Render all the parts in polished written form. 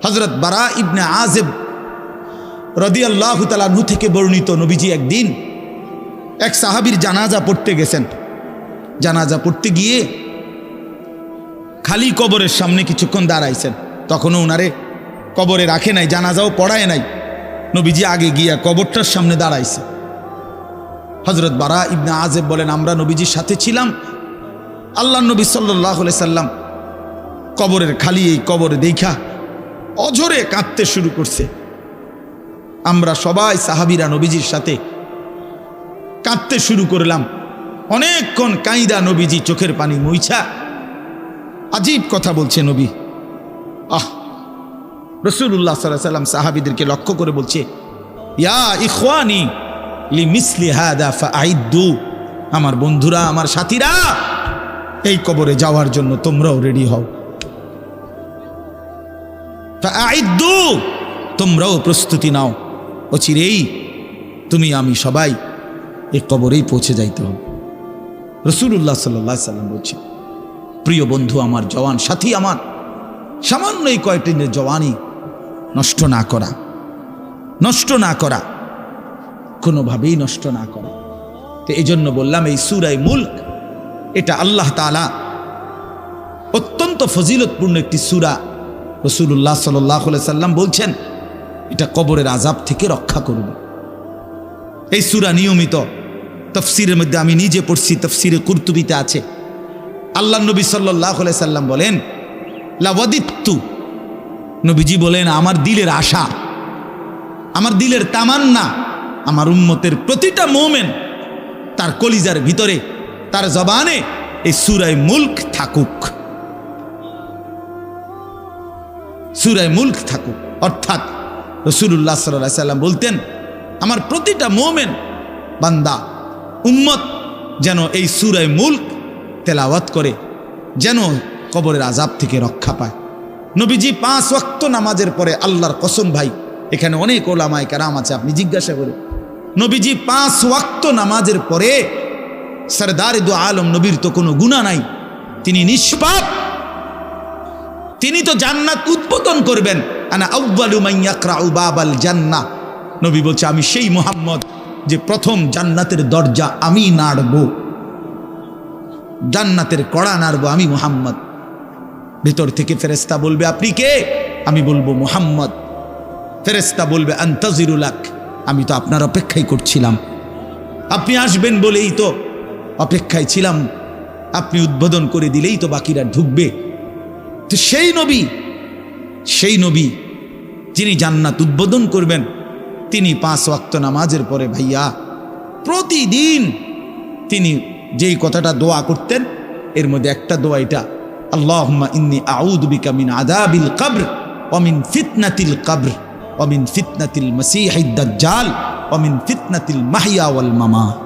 হযরত বারা ইবনে আযিব রাদিয়াল্লাহু তাআলা আনহু থেকে বর্ণিত, নবীজি একদিন এক সাহাবীর জানাজা পড়তে গেছেন। জানাজা পড়তে গিয়ে খালি কবরের সামনে কিছুক্ষণ দাঁড়াইছেন। তখনও ওনারে কবরে রাখে নাই, জানাজাও পড়ায় নাই। নবীজি আগে গিয়া কবরটার সামনে দাঁড়াইছে। হযরত বারা ইবনে আযিব বলেন, আমরা নবীজির সাথে ছিলাম। আল্লাহ নবী সাল্লাল্লাহু আলাইহি সাল্লাম কবরের খালি এই কবরে দেখা অঝরে কাঁদতে শুরু করছে। আমরা সবাই সাহাবীরা নবীজির সাথে কাঁদতে শুরু করলাম। অনেকক্ষণ কাঁইদা নবীজি চোখের পানি মুইছা আজীব কথা বলছে নবী। রাসূলুল্লাহ সাল্লাল্লাহু আলাইহি সাল্লাম সাহাবীদেরকে লক্ষ্য করে বলছে, ইয়া ইখওয়ানি লিমিসলি হাদা ফাআইদ্দু, আমার বন্ধুরা, আমার সাথীরা, এই কবরে যাওয়ার জন্য তোমরাও রেডি হও। ফাআইদ্দু, তোমরাও প্রস্তুতি নাও, অচিরেই তুমি আমি সবাই এই কবরেই পৌঁছে যাইতে হবে। রাসূলুল্লাহ সাল্লাল্লাহু আলাইহি সাল্লাম বলছে, প্রিয় বন্ধু আমার, জওয়ান সাথী আমার, সামান্য এই কয়েকটি জওয়ানি নষ্ট না করা, নষ্ট না করা, কোনোভাবেই নষ্ট না করা। তো এই জন্য বললাম, এই সূরা মুলক এটা আল্লাহ তাআলা অত্যন্ত ফজিলতপূর্ণ একটি সূরা। রাসূলুল্লাহ সাল্লাল্লাহু আলাইহি সাল্লাম বলছেন এটা কবরের আযাব থেকে রক্ষা করবে। এই সূরা নিয়মিত তাফসীরের মধ্যে আমি নিজে পড়ছি, তাফসীরে কুরতুবিতে আছে। আল্লাহ নবী সাল্লাল্লাহু আলাইহি সাল্লাম বলেন, লাওয়াদিত্তু, নবীজি বলেন আমার দিলের আশা, আমার দিলের তামান্না, আমার উম্মতের প্রতিটা মুমিন তার কলিজার ভিতরে, তার জবানে এই সূরা মুলক থাকুক, সূরা মুলক থাকুক। অর্থাৎ রাসূলুল্লাহ সাল্লাল্লাহু আলাইহি সাল্লাম বলতেন, আমার প্রতিটা মুমিন বান্দা উম্মত যেন এই সূরা মুলক তেলাওয়াত করে, যেন কবরের আযাব থেকে রক্ষা পায়। নবীজি 5 ওয়াক্ত নামাজের পরে, আল্লাহর কসম ভাই, এখানে অনেক ওলামায়ে কেরাম আছে, আপনি জিজ্ঞাসা করে, নবীজি 5 ওয়াক্ত নামাজের পরে, সরদারে দু আলম নবীর তো কোনো গুনাহ নাই, তিনি নিষ্পাপ, তিনি তো জান্নাত উদ্বোধন করবেন। আনা আউয়ালু মান ইয়াকরাউ বাবাল জান্নাহ, নবী বলছে আমি সেই মুহাম্মদ যে প্রথম জান্নাতের দরজা আমি নাড়ব, জান্নাতের কড়া নাড়ব আমি মুহাম্মদ। ভিতর থেকে ফেরেশতা বলবে, আপনি কে? আমি বলবো মুহাম্মদ। ফেরেশতা বলবে, আনতাজিরু লাক, আমি তো আপনার অপেক্ষাই করছিলাম, আপনি আসবেন বলেই তো অপেক্ষায় ছিলাম, আপনি উদ্বোধন করে দিলেই তো বাকিরা ঢুকবে। তো সেই নবী যিনি জান্নাত উদ্বোধন করবেন, তিনি 5 ওয়াক্ত নামাজের পরে ভাইয়া প্রতিদিন তিনি যেই কথাটা দোয়া করতেন, এর মধ্যে একটা দোয়া এটা, আল্লাহুম্মা ইন্নী আউযু বিকা মিন আযাবিল কবর ওয়া মিন ফিতনাতিল কবর ওয়া মিন ফিতনাতিল মাসীহিদ দাজ্জাল ওয়া মিন ফিতনাতিল মাহইয়া ওয়াল মামাত।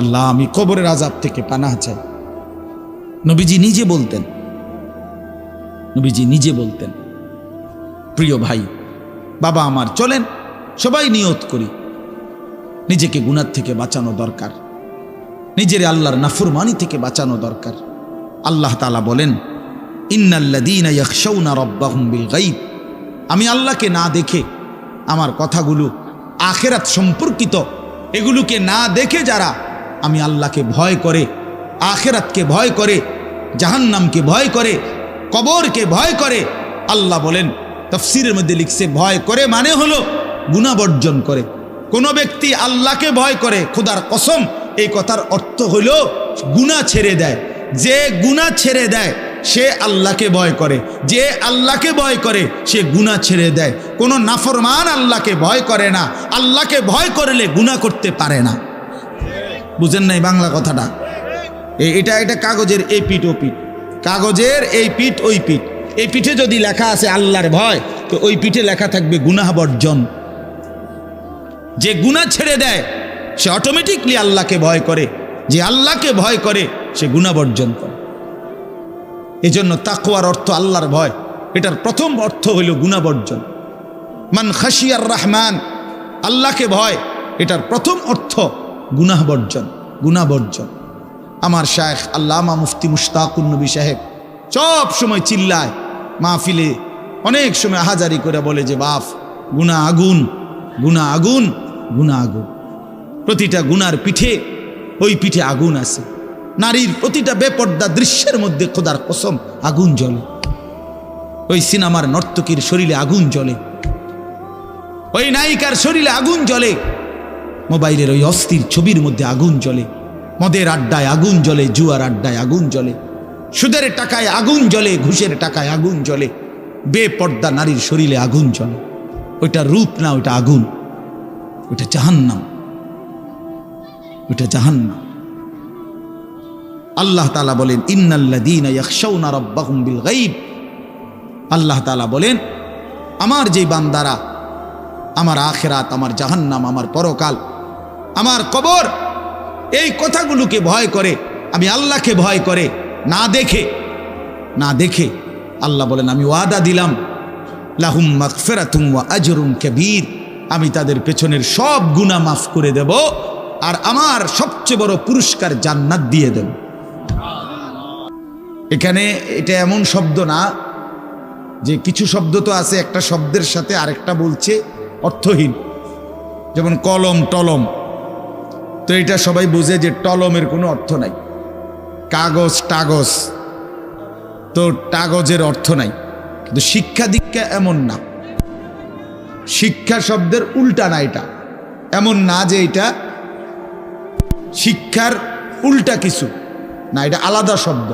আল্লাহ, আমি কবরের আযাব থেকে পানাহ চাই। নবীজি নিজে বলতেন, নবীজি নিজে বলতেন। প্রিয় ভাই, বাবা আমার, চলেন সবাই নিয়ত করি, নিজেকে গুনাহ থেকে বাঁচানো দরকার, নিজের আল্লাহর নাফরমানি থেকে বাঁচানো দরকার। আল্লাহ তাআলা বলেন, ইন্নাল্লাযীনা ইয়াখশাউনা রাব্বাহুম বিল গায়ব, আমি আল্লাহকে না দেখে, আমার কথাগুলো আখিরাত সম্পর্কিত, এগুলোকে না দেখে যারা আমি আল্লাহকে ভয় করে, আখিরাতকে ভয় করে, জাহান্নামকে ভয় করে, কবরকে ভয় করে, আল্লাহ বলেন, তাফসীরের মধ্যে লিখছে, ভয় করে মানে হলো গুনাহ বর্জন করে। কোন ব্যক্তি আল্লাহকে ভয় করে, খোদার কসম, এই কথার অর্থ হলো গুনাহ ছেড়ে দেয়। যে গুনাহ ছেড়ে দেয় সে আল্লাহকে ভয় করে, যে আল্লাহকে ভয় করে সে গুনাহ ছেড়ে দেয়। কোনো নাফরমান আল্লাহকে ভয় করে না, আল্লাহকে ভয় করলে গুনাহ করতে পারে না। বুঝেন নাই বাংলা কথাটা? এটা কাগজের এই পিঠ ও পিঠ, কাগজের এই পিঠ ওই পিঠ। এই পিঠে যদি লেখা আছে আল্লাহর ভয়, তো ওই পিঠে লেখা থাকবে গুনাহ বর্জন। যে গুনাহ ছেড়ে দেয় সে অটোমেটিকলি আল্লাহকে ভয় করে, যে আল্লাহকে ভয় করে সে গুনাহ বর্জন করে। এজন্য তাকওয়ার অর্থ আল্লাহর ভয়, এটার প্রথম অর্থ হইল গুনাহ বর্জন। মান খাশিয়ার রহমান, আল্লাহকে ভয়, এটার প্রথম অর্থ গুনাহ বর্জন, গুনাহ বর্জন। আমার শায়েখ আল্লামা মুফতি মুশতাকুন নবী সাহেব সব সময় চিল্লায় মাহফিলে, অনেক সময় আহাজারি করে বলে যে বাপ গুনাহ আগুন, গুনাহ আগুন, গুনাহ আগুন। প্রতিটা গুনার পিঠে ওই পিঠে আগুন আছে। নারীর প্রতিটা বেপর্দা দৃশ্যের মধ্যে খোদার কসম আগুন জ্বলে। ওই সিনেমার নর্তকীর শরীরে আগুন জ্বলে, ওই নায়িকার শরীরে আগুন জ্বলে, মোবাইলের ওই অস্থির ছবির মধ্যে আগুন জ্বলে, মদের আড্ডায় আগুন জ্বলে, জুয়ার আড্ডায় আগুন জ্বলে, সুদের টাকায় আগুন জ্বলে, ঘুষের টাকায় আগুন জ্বলে, বেপর্দা নারীর শরীরে আগুন জ্বলে। ওইটা রূপ না, ওইটা আগুন, ওইটা জাহান্নাম, ওইটা জাহান্নাম। আল্লাহ তাআলা বলেন ইন্নাল্লাযীনা ইয়াখশাউনা রাব্বাহুম বিল গায়ব। আল্লাহ তাআলা বলেন আমার যে বান্দারা আমার আখিরাত, আমার জাহান্নাম, আমার পরকাল, আমার কবর, এই কথাগুলোকে ভয় করে, আমি আল্লাহকে ভয় করে, না দেখে আল্লাহ বলেন আমি ওয়াদা দিলাম লাহুম মাগফিরাতুম ওয়া আজরুন কাবীর, আমি তাদের পেছনের সব গুনাহ মাফ করে দেব আর আমার সবচেয়ে বড় পুরস্কার জান্নাত দিয়ে দেব। এখানে এটা এমন শব্দ না যে কিছু শব্দ তো আছে একটা শব্দের সাথে আরেকটা বলছে অর্থহীন, যেমন কলম টলম। তো এটা সবাই বোঝে যে টলমের কোনো অর্থ নাই। কাগজ টাগজ, তো কাগজের অর্থ নাই। কিন্তু শিক্ষা দীক্ষা এমন না, শিক্ষা শব্দের উল্টা না, এটা এমন না যে এটা শিক্ষার উল্টা কিছু না, এটা আলাদা শব্দ।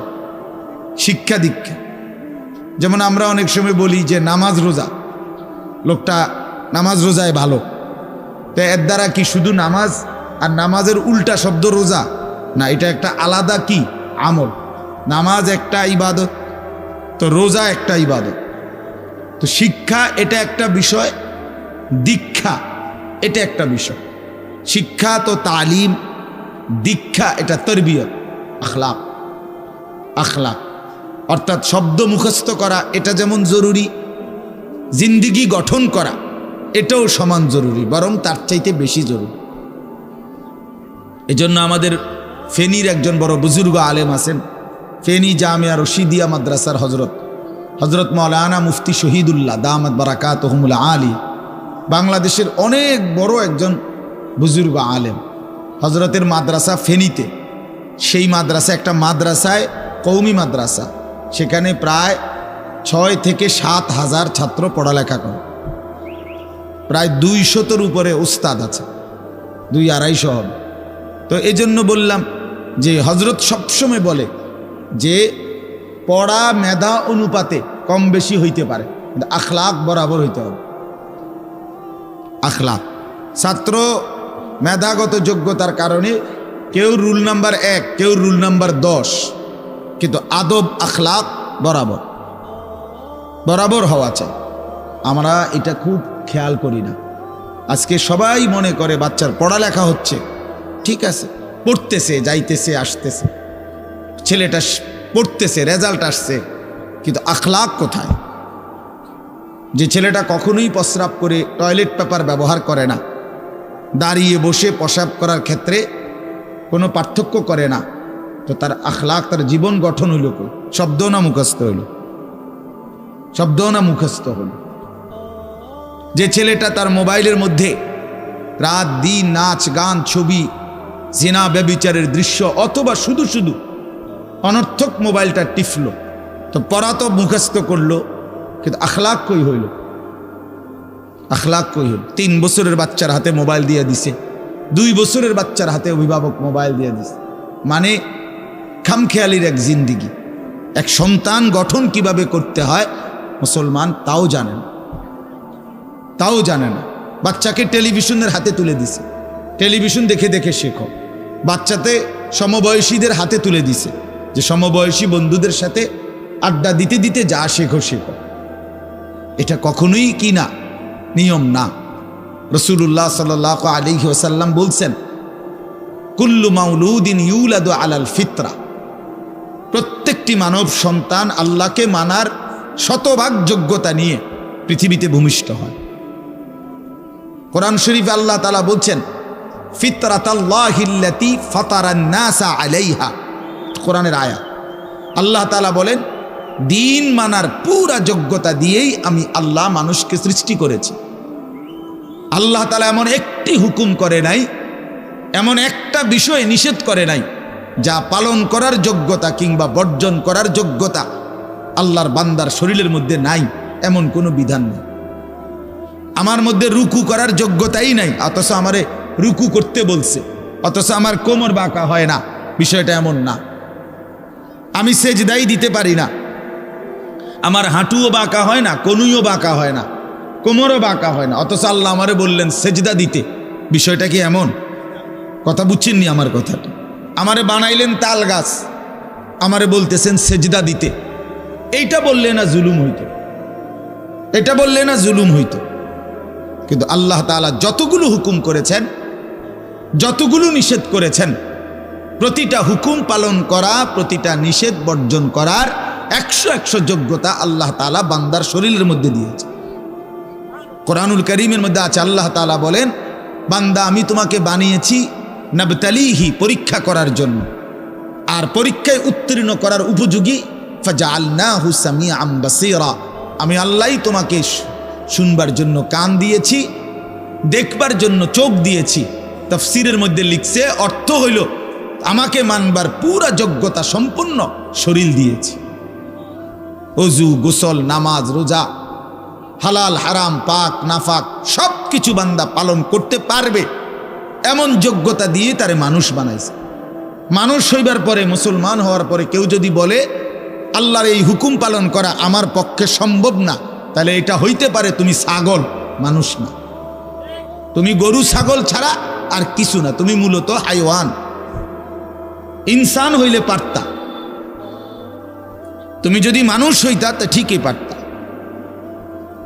শিক্ষা দীক্ষা যেমন আমরা অনেক সময় বলি যে নামাজ রোজা, লোকটা নামাজ রোজায় ভালো, তো এর দ্বারা কি শুধু নামাজ আর নামাজের উল্টা শব্দ রোজা না, এটা একটা আলাদা কি আমল। নামাজ একটা ইবাদত, তো রোজা একটা ইবাদত। তো শিক্ষা এটা একটা বিষয়, দীক্ষা এটা একটা বিষয়। শিক্ষা তো তালিম, দীক্ষা এটা তরবিয়ত, আখলাক। আখলাক অর্থাৎ শব্দ মুখস্থ করা এটা যেমন জরুরি, জিন্দিগি গঠন করা এটাও সমান জরুরি, বরং তার চাইতে বেশি জরুরি। এজন্য আমাদের ফেনীর একজন বড় বুজুর্গ আলেম আছেন, ফেনী জামিয়া রশিদিয়া মাদ্রাসার হজরত মাওলানা মুফতি শহীদুল্লাহ দামাত বারাকাতুহুমুল আলী, বাংলাদেশের অনেক বড় একজন বুজুর্গ আলেম। হজরতের মাদ্রাসা ফেনীতে, সেই মাদ্রাসা একটা মাদ্রাসায় কওমি মাদ্রাসা, সেখানে প্রায় 6 থেকে 7 হাজার ছাত্র পড়ালেখা করে, প্রায় 200-এর উপরে উস্তাদ আছে, 200-250 হবে। তো এই জন্য বললাম যে হজরত সবসময় বলে যে পড়া মেধা অনুপাতে কম বেশি হইতে পারে, কিন্তু আখলাক বরাবর হইতে হবে। আখলাক, ছাত্র মেধাগত যোগ্যতার কারণে কেউ রুল নাম্বার 1, কেউ রুল নাম্বার 10, কিন্তু আদব আখলাক বরাবর বরাবর হওয়া চাই। আমরা এটা খুব খেয়াল করি না। আজকে সবাই মনে করে বাচ্চার পড়ালেখা হচ্ছে, ঠিক আছে, পড়তেছে, যাইতেছে, আসতেছে, ছেলেটা পড়তেছে, রেজাল্ট আসছে, কিন্তু আখলাক কোথায়? যে ছেলেটা কখনোই প্রস্রাব করে টয়লেট পেপার ব্যবহার করে না, দাঁড়িয়ে বসে প্রস্রাব করার ক্ষেত্রে কোনো পার্থক্য করে না, তো তার আখলাক, তার জীবন গঠন হইল কই? শব্দ না মুখস্থ হইল? শব্দ না মুখস্থ হইল? যে ছেলেটা তার মোবাইলের মধ্যে রাত দিন নাচ গান ছবি জিনা ব্যভিচারের দৃশ্য অথবা শুধু শুধু অনর্থক মোবাইলটা টিপল, তো পড়া তো মুখস্থ করলো, কিন্তু আখলাক কই হইল? আখলাক কই হইল? 3 বছরের বাচ্চার হাতে মোবাইল দিয়ে দিছে, 2 বছরের বাচ্চার হাতে অভিভাবক মোবাইল দিয়ে দিছে, মানে খামখেয়ালির এক জিন্দিগি। এক সন্তান গঠন কিভাবে করতে হয় মুসলমান তাও জানে না, তাও জানে না। বাচ্চাকে টেলিভিশনের হাতে তুলে দিছে, টেলিভিশন দেখে দেখে শেখো। বাচ্চাতে সমবয়সীদের হাতে তুলে দিছে যে সমবয়সী বন্ধুদের সাথে আড্ডা দিতে দিতে যা শেখো শেখো। এটা কখনোই কি না, নিয়ম না। রাসূলুল্লাহ সাল্লাল্লাহু আলাইহি ওয়াসাল্লাম বলছেন কুল্লু মাউলুদিন ইউলাদু আলাল ফিতরা, প্রত্যেকটি মানব সন্তান আল্লাহকে মানার শতভাগ যোগ্যতা নিয়ে পৃথিবীতে ভূমিষ্ঠ হয়। কোরআন শরীফে আল্লাহ তাআলা বলছেন ফিতরাতাল্লাহিল্লাতী ফাতারান নাসা আলাইহা, কোরআনের আয়াত। আল্লাহ তাআলা বলেন দিন মানার পুরা যোগ্যতা দিয়েই আমি আল্লাহ মানুষকে সৃষ্টি করেছি। আল্লাহ তাআলা এমন একটি হুকুম করে নাই, এমন একটা বিষয় নিষেধ করে নাই যা পালন করার যোগ্যতা কিংবা বর্জন করার যোগ্যতা আল্লাহর বান্দার শরীরের মধ্যে নাই, এমন কোনো বিধান নেই। আমার মধ্যে রুকু করার যোগ্যতাই নাই, অথচ আমারে রুকু করতে বলছে, অথচ আমার কোমর বাঁকা হয় না, বিষয়টা এমন না। আমি সেজদাই দিতে পারি না, আমার হাঁটুও বাঁকা হয় না, কনুইও বাঁকা হয় না, কোমরও বাঁকা হয় না, অথচ আল্লাহ আমারে বললেন সেজদা দিতে। বিষয়টা কি এমন? কথা বুঝছেননি আমার কথাটা? আমারে বানাইলেন তাল গাছ, আমারে বলতেছেন সেজদা দিতে। এইটা বললে না জুলুম হইতো? এটা বললে না জুলুম হইতো? কিন্তু আল্লাহ তাআলা যতগুলো হুকুম করেছেন, যতগুলো নিষেধ করেছেন, প্রতিটা হুকুম পালন করা, প্রতিটা নিষেধ বর্জন করার 100 যোগ্যতা আল্লাহ তাআলা বান্দার শরীরের মধ্যে দিয়েছে। কোরআনুল কারীমের মধ্যে আছে, আল্লাহ তাআলা বলেন, বান্দা আমি তোমাকে বানিয়েছি নাবতালিহি, পরীক্ষা করার জন্য, আর পরীক্ষায় উত্তীর্ণ করার উপযোগী। ফাজআলনাহু সামিআন বাসীরা, আমি আল্লাহই তোমাকে শুনবার জন্য কান দিয়েছি, দেখবার জন্য চোখ দিয়েছি। তাফসীরের মধ্যে লিখছে, অর্থ হইল আমাকে মানবার পুরা যোগ্যতা সম্পূর্ণ শরীর দিয়েছি। ওযু, গোসল, নামাজ, রোজা, হালাল হারাম, পাক নাফাক সব কিছু বান্দা পালন করতে পারবে এমন যোগ্যতা দিয়ে তারে মানুষ বানাইছে। মানুষ হইবার পরে, মুসলমান হওয়ার পরে কেউ যদি বলে আল্লাহর এই হুকুম পালন করা আমার পক্ষে সম্ভব না, তাহলে এটা হইতে পারে তুমি ছাগল, মানুষ না। তুমি গরু ছাগল ছাড়া আর কিছু না, তুমি মূলত হাইওয়ান। ইনসান হইলে পারতা, তুমি যদি মানুষ হইতা তো ঠিকই পারতা,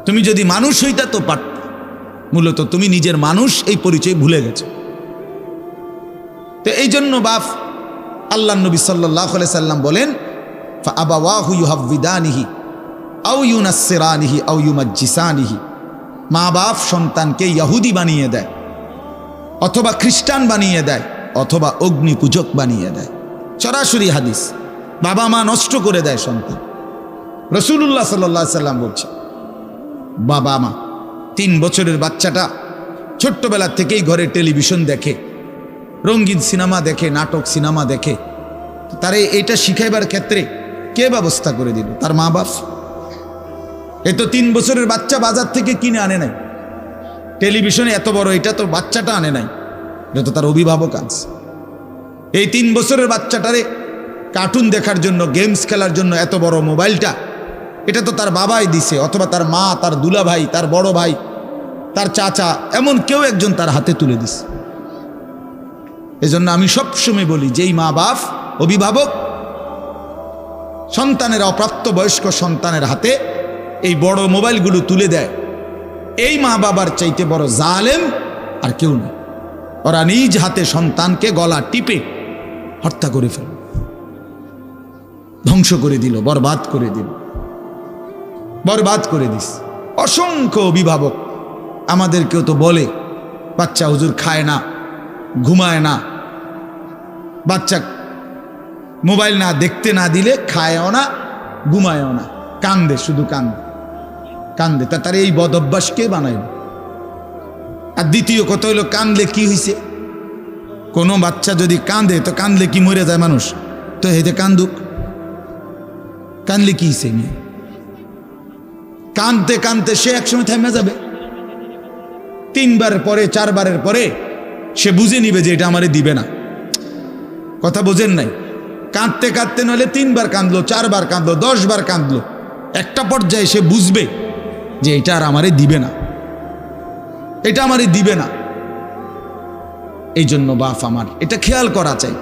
তুমি যদি মানুষ হইতা তো পারতা। মূলত তুমি নিজের মানুষ এই পরিচয় ভুলে গেছো। তো এই জন্য বাপ আল্লাহ নবী সাল্লাল্লাহু আলাইহি সাল্লাম বলেন, ফাআবাওয়াহু ইউহাব্বিদানিহি আও ইউনাসসিরানিহি আও ইউমাজ্জিসানিহি, মা বাপ সন্তানকে ইহুদি বানিয়ে দেয়, অথবা খ্রিস্টান বানিয়ে দেয়, অথবা অগ্নি পূজক বানিয়ে দেয়। সরাসরি হাদিস, বাবা মা নষ্ট করে দেয় সন্তান। রাসূলুল্লাহ সাল্লাল্লাহু আলাইহি সাল্লাম বলছে, বাবা মা 3 বছরের বাচ্চাটা ছোট্টবেলা থেকেই ঘরে টেলিভিশন দেখে, রঙিন সিনেমা দেখে, নাটক সিনেমা দেখে, তারে এটা শিখাইবার ক্ষেত্রে কে ব্যবস্থা করে দিল? তার মা বাপ। এই তো 3 বছরের বাচ্চা বাজার থেকে কিনে আনে নাই, টেলিভিশনে এত বড় এটা তো বাচ্চাটা আনে নাই, এটা তো তার অভিভাবক আনছে। এই 3 বছরের বাচ্চাটারে কার্টুন দেখার জন্য, গেমস খেলার জন্য এত বড় মোবাইলটা, এটা তো তার বাবাই দিছে, অথবা তার মা, তার দুলা ভাই, তার বড় ভাই, তার চাচা, এমন কেউ একজন তার হাতে তুলে দিছে। এজন্য আমি সবসময় বলি, যেই মা বাপ অভিভাবক সন্তানের, অপ্রাপ্ত বয়স্ক সন্তানের হাতে এই বড় মোবাইলগুলো তুলে দেয়, এই মা বাবার চাইতে বড় জালেম আর কেউ নেই। ওরা নিজ হাতে সন্তানকে গলা টিপে হত্যা করে ফেল, ধ্বংস করে দিল, বরবাদ করে দিল, বরবাদ করে দিস। অসংখ্য অভিভাবক আমাদেরকেও তো বলে, বাচ্চা হুজুর খায় না, ঘুমায় না, বাচ্চা মোবাইল না দেখতে না দিলে খায়ও না, ঘুমায়ও না, কান্দে, শুধু কান্দে কান্দে। তার এই বদ অভ্যাস কে বানাইল? আর দ্বিতীয় কথা হইল, কান্দলে কি হয়েছে? কোনো বাচ্চা যদি কান্দে, তো কান্দলে কি মরে যায় মানুষ? তো হেতে কান্দুক, কান্দলে কি হয়েছে? কানতে কানতে সে একসময় থেমে যাবে। 3 বারের পরে, 4 বারের পরে সে বুঝে নিবে যে এটা আমারে দিবে না। কথা বোঝেন নাই? কাঁদতে কাঁদতে নইলে 3 বার কাঁদলো, 4 বার কাঁদলো, 10 বার কাঁদলো, একটা পর্যায়ে সে বুঝবে যে এটা আর আমারে দিবে না, এটা আমারে দিবে না। এই জন্য বাপ আমার এটা খেয়াল করা চাই।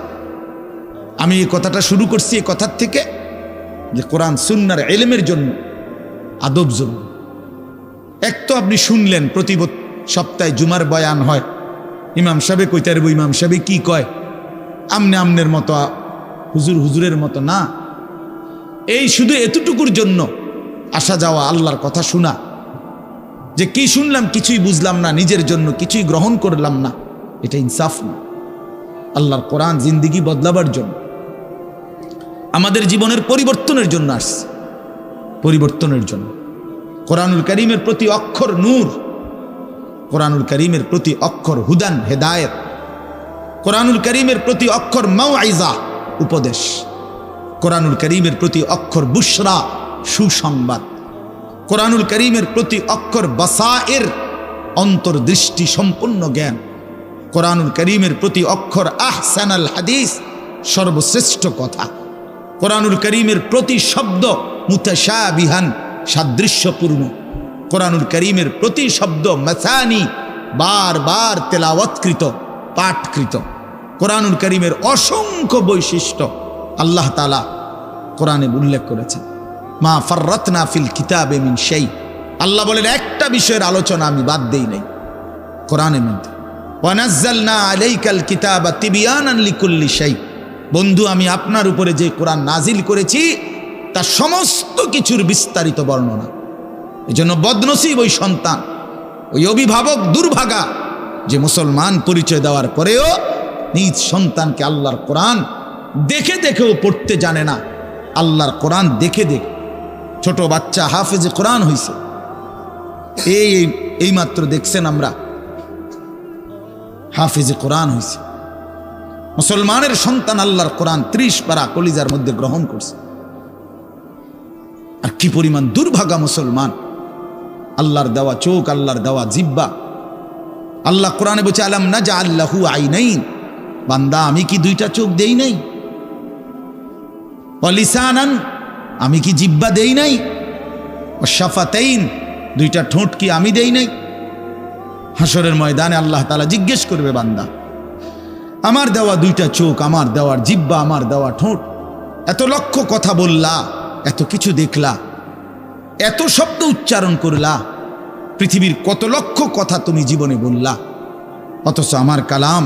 আমি এই কথাটা শুরু করছি এই কথার থেকে যে কোরআন সুন্নাহর ইলমের জন্য আদব জরুরি। এক তো আপনি শুনলেন প্রতি সপ্তাহে জুমার বয়ান হয়, ইমাম সাহেব কইতে পারবো ইমাম সাহেব কি কয়, আমনে আমনের মতো, হুজুর হুজুরের মতো না। এই শুধু এতটুকুর জন্য আসা যাওয়া, আল্লাহর কথা শোনা, যে কি শুনলাম কিছুই বুঝলাম না, নিজের জন্য কিছুই গ্রহণ করলাম না, এটা ইনসাফ না। আল্লাহর কোরআন জিন্দেগি বদলাবার জন্য, আমাদের জীবনের পরিবর্তনের জন্য আসছে। পরিবর্তনের জন্য। কোরআনুল কারীমের প্রতি অক্ষর নূর, কোরআনুল কারীমের প্রতি অক্ষর হুদান হেদায়েত, কোরআনুল কারীমের প্রতি অক্ষর মাউইজা উপদেশ, কোরআনুল কারীমের প্রতি অক্ষর বুশরা সুসংবাদ, কোরআনুল কারীমের প্রতি অক্ষর বাসায়ের অন্তর্দৃষ্টি সম্পন্ন জ্ঞান, কোরআনুল কারীমের প্রতি অক্ষর আহসানাল হাদিস সর্বশ্রেষ্ঠ কথা, কোরআনুল কারীমের প্রতি শব্দ মুতাশাবিহান সাদৃশ্যপূর্ণ, কোরআনুল কারীমের প্রতি শব্দ মাসানি বারবার তেলাওয়াতকৃত পাঠকৃত। কোরআনুল কারীমের অসংখ্য বৈশিষ্ট্য আল্লাহ তাআলা কোরআনে উল্লেখ করেছেন। মা ফাররাতনা ফিল কিতাবে মিন শাই, আল্লাহ বলেন একটা বিষয়ের আলোচনা আমি বাদ দেই নাই কোরআনের মধ্যে। ওয়া নাযালনা আলাইকাল কিতাবা তিবয়ানান লিকুল্লি শাই, বন্ধু আমি আপনার উপরে যে কোরআন নাজিল করেছি তার সমস্ত কিছুর বিস্তারিত বর্ণনা। এজন্য বদনসিব ওই সন্তান, ওই অভিভাবক দুর্ভাগা যে মুসলমান পরিচয় দেওয়ার পরেও নিজ সন্তানকে আল্লাহর কোরআন দেখে দেখেও পড়তে জানে না। আল্লাহর কোরআন দেখে দেখে ছোট বাচ্চা হাফেজে কোরআন হইছে, এই মাত্র দেখছেন আমরা হাফেজে কোরআন হইছে। মুসলমানের সন্তান আল্লাহর কোরআন 30 পারা কলিজার মধ্যে গ্রহণ করছে। আর কি পরিমাণ দুর্ভাগা মুসলমান, আল্লাহর দেওয়া চোখ, আল্লাহর দেওয়া জিব্বা। আল্লাহ কোরআনে বলছে আলাম নাজআল লাহু আইনাইন, বান্দা আমি কি দুইটা চোখ দেই নাই? ওয়া লিসানান, আমি কি জিব্বা দেই নাই? ওয়া শাফাতাইন, দুইটা ঠোঁট কি আমি দেই নাই? হাসরের ময়দানে আল্লাহ তাআলা জিজ্ঞেস করবে, বান্দা আমার দেওয়া দুইটা চোখ, আমার দেওয়ার জিব্বা, আমার দেওয়া ঠোঁট, এত লক্ষ কথা বললা, এত কিছু দেখলা, এত শব্দ উচ্চারণ করলা, পৃথিবীর কত লক্ষ কথা তুমি জীবনে বললা, অথচ আমার কালাম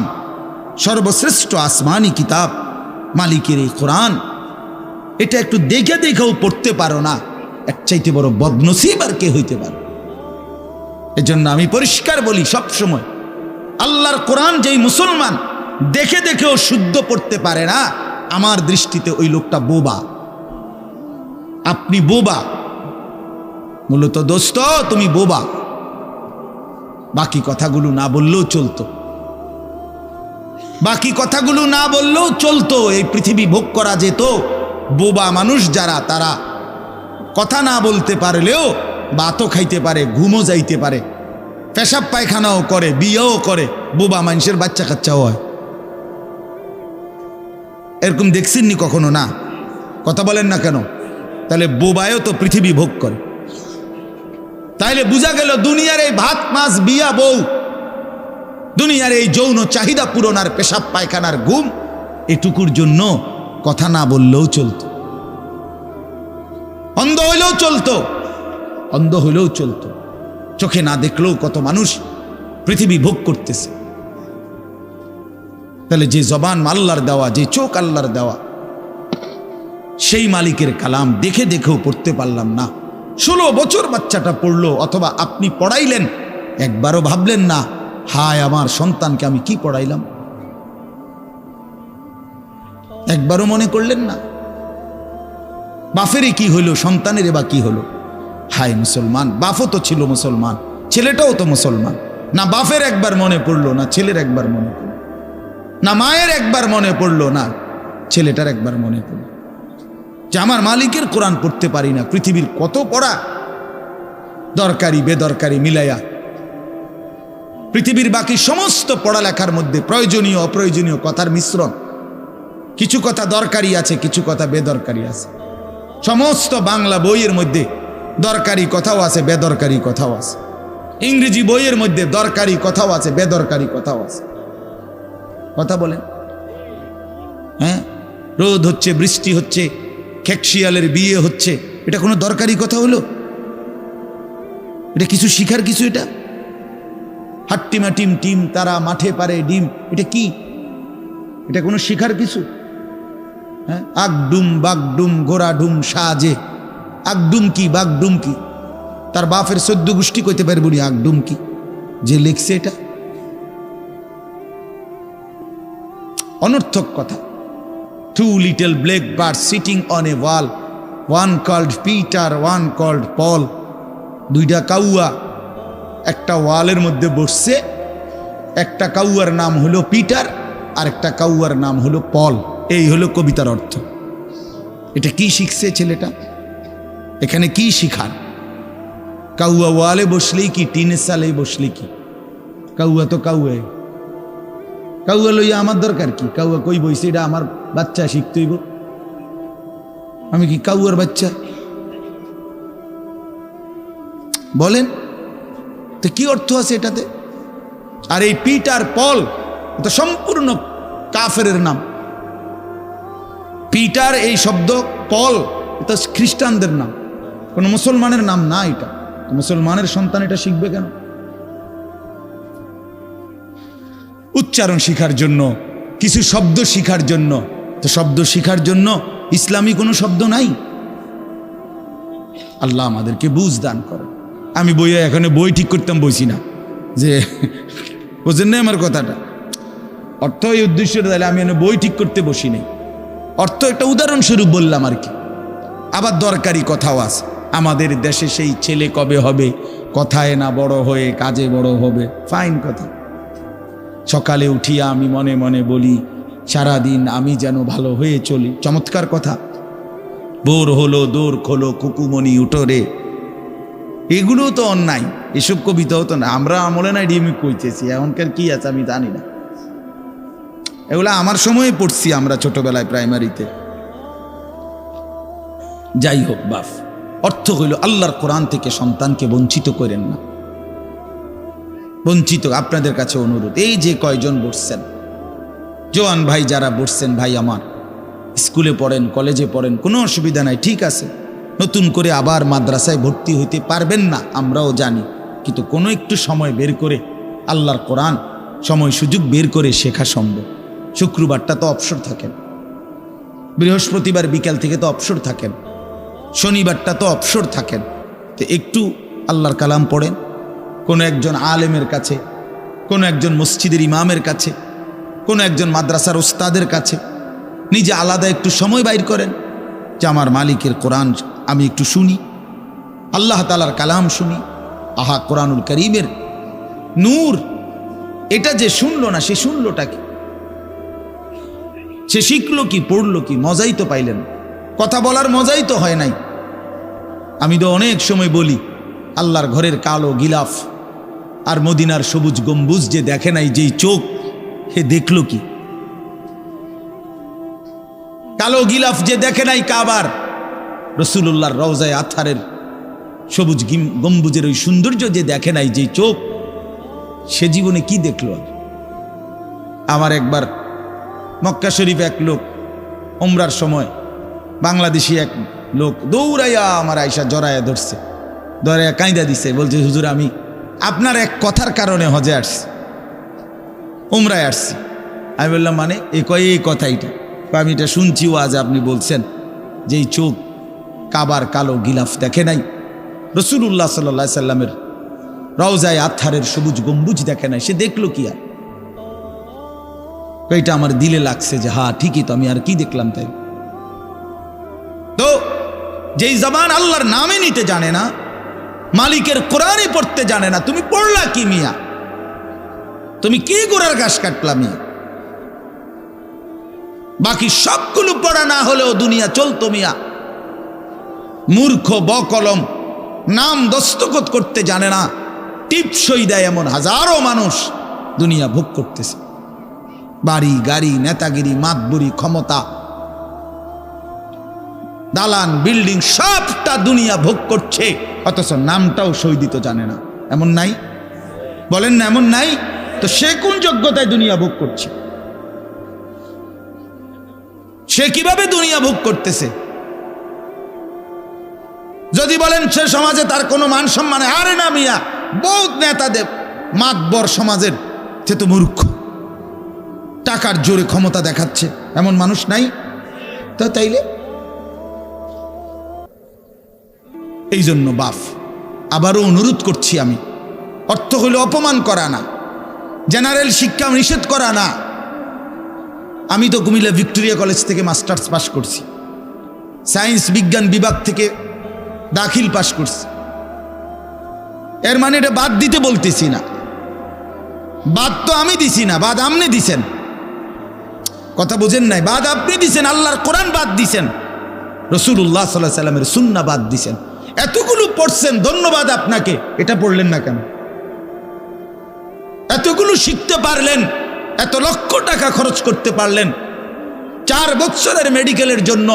সর্বশ্রেষ্ঠ আসমানি কিতাব মালিকের এই কোরআন, এটা একটু দেখে দেখেও পড়তে পারো না, এর চাইতে বড় বদনসিব আর কে হইতে পারে? এজন্য আমি পরিষ্কার বলি সব সময়, আল্লাহর কোরআন যেই মুসলমান দেখে দেখেও শুদ্ধ পড়তে পারে না, আমার দৃষ্টিতে ওই লোকটা বোবা। আপনি বোবা, মূলত দোস্ত তুমি বোবা। বাকি কথাগুলো না বললেও চলতো, বাকি কথাগুলো না বললেও চলতো, এই পৃথিবী ভোগ করা যেত। বোবা মানুষ যারা, তারা কথা না বলতে পারলেও ভাতও খাইতে পারে, ঘুমও যাইতে পারে, পেশাব পায়খানাও করে, বিয়েও করে, বোবা মানুষের বাচ্চা কাচ্চাও হয়। এরকম দেখছেননি কখনো? না, কথা বলেন না কেন? তাহলে বোবায়ও তো পৃথিবী ভোগ করে। তাইলে বোঝা গেল দুনিয়ার এই ভাত মাছ বিয়া বউ, দুনিয়ার এই যৌন চাহিদা পূরণ আর পেশাব পায়খানার ঘুম, এটুকুর জন্য কথা না বললেও চলতো, অন্ধ হইলেও চলতো, অন্ধ হইলেও চলতো, চোখে না দেখলেও কত মানুষ পৃথিবী ভোগ করতেছে। তাহলে যে জবান আল্লাহর দেওয়া, যে চোখ আল্লাহর দেওয়া, সেই মালিকের কালাম দেখে দেখেও পড়তে পারলাম না। 16 বছর বাচ্চাটা পড়লো, অথবা আপনি পড়াইলেন, একবারও ভাবলেন না হায় আমার সন্তানকে আমি কি পড়াইলাম? একবারও মনে করলেন না বাফেরই কি হইল, সন্তানের বা কি হলো? হায় মুসলমান, বাফও তো ছিল মুসলমান, ছেলেটাও তো মুসলমান। না বাফের একবার মনে পড়লো, না ছেলের একবার মনে পড়লো, না মায়ের একবার মনে পড়লো, না ছেলেটার একবার মনে পড়লো যে আমার মালিকের কোরআন পড়তে পারি না। পৃথিবীর কত পড়া, দরকারি বেদরকারি মিলাইয়া পৃথিবীর বাকি সমস্ত পড়ালেখার মধ্যে প্রয়োজনীয় অপ্রয়োজনীয় কথার মিশ্রণ। কিছু কথা দরকারি আছে, কিছু কথা বেদরকারি আছে। সমস্ত বাংলা বইয়ের মধ্যে দরকারি কথাও আছে, বেদরকারি কথাও আছে। ইংরেজি বইয়ের মধ্যে দরকারি কথাও আছে, বেদরকারি কথাও আছে। কথা বলেন? হ্যাঁ, রোদ হচ্ছে, বৃষ্টি হচ্ছে, খেকশিয়ালের বিয়ে হচ্ছে, এটা কোনো দরকারি কথা হলো? এটা কিছু শিখার কিছু? এটা হাট্টিমা টিম টিম তারা মাঠে পারে ডিম, এটা কি? এটা কোনো শিখার কিছু? হ্যাঁ, আগডুম বাগডুম ঘোড়াডুম সাজে, আগডুম কি বাগডুম কি? তার বাপের 14 গোষ্ঠী কইতে পারবো নি আগডুম কি? যে লিখছে এটা অনর্থক কথা। 2 little black birds sitting on a wall one called Peter, one called Paul. দুইটা কাউয়া একটা ওয়ালের মধ্যে বসছে, একটা কাউয়ার নাম হলো পিটার আর একটা কাউয়ার নাম হলো পল। এই হলো কবিতার অর্থ। এটা কি শিখছে ছেলেটা? এখানে কি শিখার? কাউয়া ওয়ালে বসলেই কি, টিনের সালেই বসলে কি? কাউয়া তো কাউয়া, কাউয়া লইয়া আমার দরকার কি? কাউয়া কই বইছে, এটা আমার বাচ্চা শিখতেইব। আমি কি কাউয়ার বাচ্চা? বলেন তো কি অর্থ আছে এটাতে? আর এই পিটার পল এটা সম্পূর্ণ কাফেরের নাম। পিটার এই শব্দ, পল এটা খ্রিস্টানদের নাম, কোনো মুসলমানের নাম না। এটা মুসলমানের সন্তান এটা শিখবে কেন? উচ্চারণ শিখার জন্য, কিছু শব্দ শিখার জন্য। তো শব্দ শিখার জন্য ইসলামী কোনো শব্দ নাই। আল্লাহ আমাদেরকে বুঝ দান করে। আমি বইয়ে এখানে বই ঠিক করতাম বইছি না, যে বুঝেন না আমার কথাটা? অর্থ এই উদ্দেশ্য, তাহলে আমি বই ঠিক করতে বসি নাই। অর্থ একটা উদাহরণস্বরূপ বললাম আর কি। আবার দরকারি কথাও আছে। আমাদের দেশে সেই ছেলে কবে হবে, কথায় না বড় হয়ে কাজে বড় হবে। ফাইন কথা। সকালে উঠিয়া আমি মনে মনে বলি, সারাদিন আমি যেন ভালো হয়ে চলি। চমৎকার কথা। ভোর হলো দৌড় খোলো কুকুমনি উঠোরে, এগুলো তো অন্যায়। এসব কবিতাও তো না, আমরা আমলে নাই ডিমি কইতেছি। এখনকার কি আছে আমি জানি না। এগুলো আমার সময়ে পড়ছি আমরা ছোটবেলায় প্রাইমারিতে। যাই হোক বাপ, অর্থ হইল আল্লাহর কোরআন থেকে সন্তানকে বঞ্চিত করেন না। বঞ্চিত আপনাদের কাছে অনুরোধ। এই যে কয়জন বসছেন, জোয়ান ভাই যারা বসছেন, ভাই আমার, স্কুলে পড়েন, কলেজে পড়েন, কোনো অসুবিধা নাই, ঠিক আছে। নতুন করে আবার মাদ্রাসায় ভর্তি হইতে পারবেন না, আমরাও জানি। কিন্তু কোনো একটু সময় বের করে আল্লাহর কোরআন সময় সুযোগ বের করে শেখা সম্ভব। শুক্রবারটা তো অবসর থাকেন, বৃহস্পতিবার বিকাল থেকে তো অবসর থাকেন, শনিবারটা তো অবসর থাকেন। তো একটু আল্লাহর কালাম পড়েন, কোনো একজন আলেমের কাছে, কোনো একজন মসজিদের ইমামের কাছে, কোনো একজন মাদ্রাসার ওস্তাদের কাছে নিজে আলাদা একটু সময় বাইর করেন, যে আমার মালিকের কোরআন আমি একটু শুনি, আল্লাহ তাআলার কালাম শুনি। আহা, কোরআনুল কারীমের নূর। এটা যে শুনলো না, সে শুনলোটা কি? সে শিখলো কি, পড়লো কি? মজাই তো পাইলেন। কথা বলার মজাই তো হয় নাই। আমি তো অনেক সময় বলি, আল্লাহর ঘরের কালো গিলাফ আর মদিনার সবুজ গম্বুজ যে দেখে নাই, যেই চোখ, হে দেখলো কি? কালো গিলাফ যে দেখে নাই কাবার, রাসূলুল্লাহর রওজায়ে আতহারের সবুজ গম্বুজের ওই সৌন্দর্য যে দেখে নাই, যেই চোখ, সে জীবনে কি দেখলো? আমার একবার মক্কা শরীফ এক লোক ওমরার সময়, বাংলাদেশি এক লোক দৌড়াইয়া আমার আয়সা জড়াইয়া ধরছে, ধরাইয়া কাঁদা দিছে, বলছে হুজুর আমি আপনার এক কথার কারণে হজে আসছি, ওমরায় আসছি। আমি বললাম মানে? এই কথাইটা আমি এটা শুনছি আজ আপনি বলছেন যে এই চোখ কাবার কালো গিলাফ দেখে নাই, রাসূলুল্লাহ সাল্লাল্লাহু আলাইহি সাল্লামের রওজায়ে আতহারের সবুজ গম্বুজ দেখে নাই, সে দেখলো কি? আর এটা আমার দিলে লাগছে যে হ্যাঁ ঠিকই তো, আমি আর কি দেখলাম? তাই তো যেই জবান আল্লাহর নামে নিতে জানে না, মালিকের কোরআনই পড়তে জানে না, তুমি পড়লা কি মিয়া? তুমি কি গোড়ার ঘাস কাটলা মিয়া? বাকি সবগুলো পড়া না হলেও দুনিয়া চলতো মিয়া। মূর্খ বকলম, নাম দস্তখত করতে জানে না, টিপসই দেয় এমন হাজারো মানুষ দুনিয়া ভোগ করতেছে। বাড়ি গাড়ি, নেতাগিরি, মাতবুরি, ক্ষমতা, দালান বিল্ডিং, সবটা দুনিয়া ভোগ করছে, অথচ নামটাও সই দিতে জানে না। এমন নাই? বলেন না এমন নাই? তো সে কোন যোগ্যতায় দুনিয়া ভোগ করছে? সে কিভাবে দুনিয়া ভোগ করতেছে? যদি বলেন সে সমাজে তার কোনো মান সম্মান, আরে না মিয়া, বহুত নেতাদের মাতবর সমাজের, সে তো মূর্খ, টাকার জোরে ক্ষমতা দেখাচ্ছে, এমন মানুষ নাই? তো তাইলে এই জন্য বাপ আবারও অনুরোধ করছি আমি, অর্থ হইল অপমান করা না, জেনারেল শিক্ষা নিষেধ করা না। আমি তো কুমিল্লা ভিক্টোরিয়া কলেজ থেকে মাস্টার্স পাস করছি, সায়েন্স বিজ্ঞান বিভাগ থেকে দাখিল পাশ করছি। এর মানে এটা বাদ দিতে বলতেছি না, বাদ তো আমি দিছি না, বাদ আপনি দিছেন। কথা বুঝেন নাই? বাদ আপনি দিছেন, আল্লাহর কোরআন বাদ দিছেন, রাসূলুল্লাহ সাল্লাল্লাহু আলাইহি সাল্লামের সুন্নাহ বাদ দিছেন। এতগুলো পড়ছেন, ধন্যবাদ আপনাকে। এটা পড়লেন না কেন? এতগুলো শিখতে পারলেন, এত লক্ষ টাকা খরচ করতে পারলেন। 4 বছরের মেডিকেলের জন্য,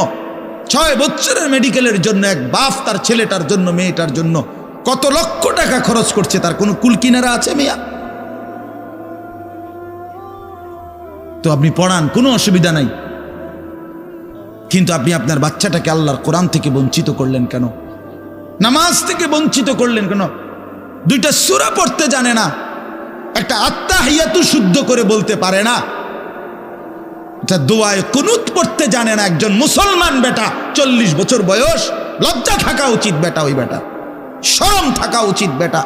6 বছরের মেডিকেলের জন্য এক বাপ তার ছেলেটার জন্য, মেয়েটার জন্য কত লক্ষ টাকা খরচ করছে, তার কোনো কুল কিনারা আছে মিয়া? তো আপনি পড়ান, কোনো অসুবিধা নাই, কিন্তু আপনি আপনার বাচ্চাটাকে আল্লাহর কোরআন থেকে বঞ্চিত করলেন কেন? নামাজ থেকে বঞ্চিত করলেন কেন? 2টা সূরা পড়তে জানে না, একটা আত্তাহিয়াতু শুদ্ধ করে বলতে পারে না, এটা দোয়ায়ে কুনুত পড়তে জানে না। একজন মুসলমান বেটা, 40 বছর বয়স, লজ্জা থাকা উচিত বেটা, ওই বেটা শরম থাকা উচিত বেটা।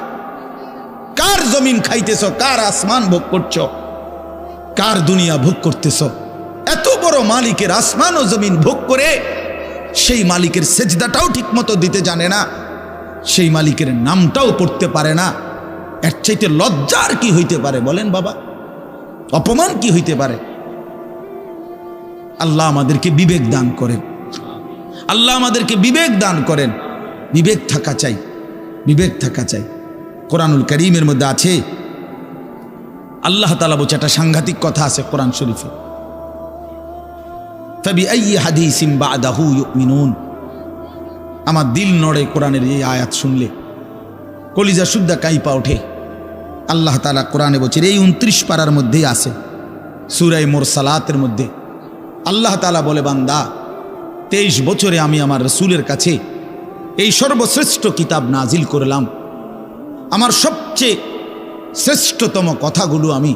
কার জমিন খাইতেছ, কার আসমান ভোগ করছ, কার দুনিয়া ভোগ করতেছ? এত বড় মালিকের আসমান ও জমিন ভোগ করে সেই মালিকের সেজদাটাও ঠিক মতো দিতে জানে না, সেই মালিকের নামটাও পড়তে পারে না। এর চাইতে লজ্জার কি হইতে পারে বলেন বাবা? অপমান কি হইতে পারে? আল্লাহ আমাদেরকে বিবেক দান করেন, আল্লাহ আমাদেরকে বিবেক দান করেন। বিবেক থাকা চাই, বিবেক থাকা চাই। কোরআনুল কারীমের মধ্যে আছে, আল্লাহ তাআলা বলছে, একটা সাংঘাতিক কথা আছে কোরআন শরীফে, ফাবিআইয়ি হাদিসিন বা'দাহু ইউমিনুন। আমার দিল নড়ে কোরআনের এই আয়াত শুনলে, কলিজা শুদ্ধা কাইপা ওঠে। আল্লাহ তাআলা কোরআনে বলছে, এই 29 পারার মধ্যেই আছে, সূরা মুরসালাতের মধ্যে আল্লাহ তাআলা বলে, বান্দা 23 বছরে আমি আমার রাসূলের কাছে এই সর্বশ্রেষ্ঠ কিতাব নাজিল করলাম, আমার সবচেয়ে শ্রেষ্ঠতম কথাগুলো আমি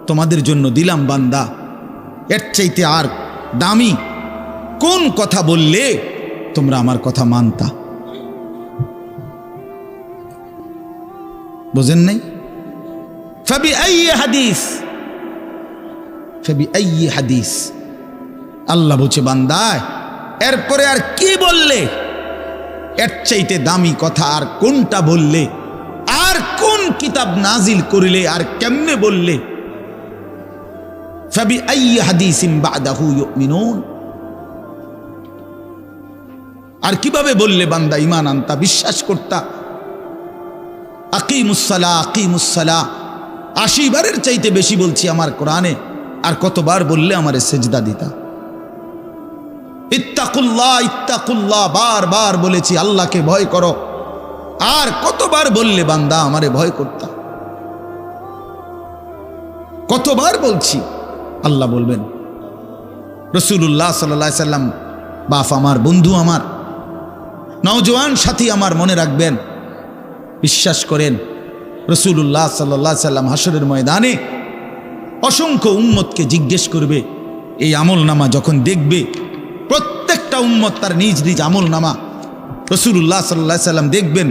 তোমাদের জন্য দিলাম। বান্দা, এর চাইতে আর দামি কোন কথা বললে তোমরা আমার কথা মানতা? বুঝেন নাই? ফাবিআইয়ি হাদিস, ফাবিআইয়ি হাদিস। আল্লাহ বলছে, বান্দা এরপরে আর কি বললে, এর চাইতে দামি কথা আর কোনটা বললে, আর কোন কিতাব নাজিল করিলে, আর কেমনে বললে? ফাবিআইয়ি হাদিসিন বা'দাহু ইউমিনুন। আর কিভাবে বললে বান্দা ঈমান আনতা, বিশ্বাস করতা? আকিমুসসালাহ, আকিমুসসালাহ 80 বারের চাইতে বেশি বলছি আমার কোরআনে, আর কতবার বললে আমারে সেজদা দিতা? ইত্তাকুল্লাহ, ইত্তাকুল্লাহ বারবার বলেছি, আল্লাহকে ভয় করো, আর কতবার বললে বান্দা আমারে ভয় করতা? কতবার বলছি? আল্লাহ বলবেন। রাসূলুল্লাহ সাল্লাল্লাহু আলাইহি সাল্লাম বাপ আমার, বন্ধু আমার, নওজোয়ান সাথী আমার, মনে রাখবেন, বিশ্বাস করেন, রাসূলুল্লাহ সাল্লাল্লাহু আলাইহি সাল্লাম হাসরের ময়দানে অসংখ্য উম্মতকে জিজ্ঞেস করবে। এই আমলনামা যখন দেখবে, প্রত্যেকটা উম্মত তার নিজ নিজ আমলনামা, রাসূলুল্লাহ সাল্লাল্লাহু আলাইহি সাল্লাম দেখবেন।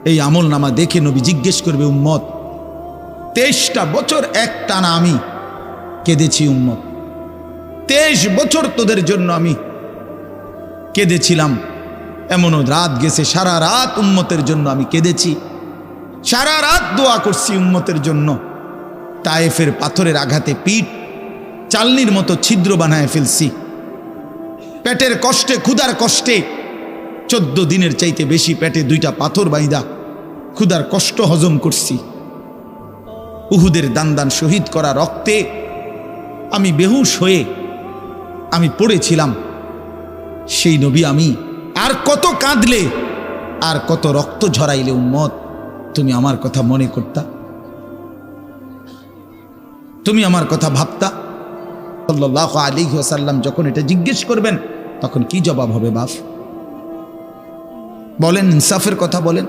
এই আমলনামা দেখে নবী জিজ্ঞেস করবে, উম্মত 23টা বছর একটানা আমি কেঁদেছি, উম্মত 23 বছর তোদের জন্য আমি কেঁদেছিলাম। এমনও রাত গেছে, সারা রাত উম্মতের জন্য আমি কেঁদেছি, সারা রাত দোয়া করছি উম্মতের জন্য। তায়েফের পাথরের আঘাতে পিঠ চালনির মতো ছিদ্র বানায় ফেলছি, পেটের কষ্টে, ক্ষুধার কষ্টে 14 দিনের চাইতে বেশি পেটে 2টা পাথর বাইদা ক্ষুধার কষ্ট হজম করছি। উহুদের দান দান শহীদ করা রক্তে আমি বেহুশ হয়ে আমি পড়েছিলাম। সেই নবী আমি আর কত কাঁদলে, আর কত রক্ত ঝরাইলে উম্মত তুমি আমার কথা মনে করতা, তুমি আমার কথা ভাবতা? সাল্লাল্লাহু আলাইহি ওয়াসাল্লাম যখন এটা জিজ্ঞেস করবেন, তখন কি জবাব হবে বাপ? বলেন, ইনসাফের কথা বলেন।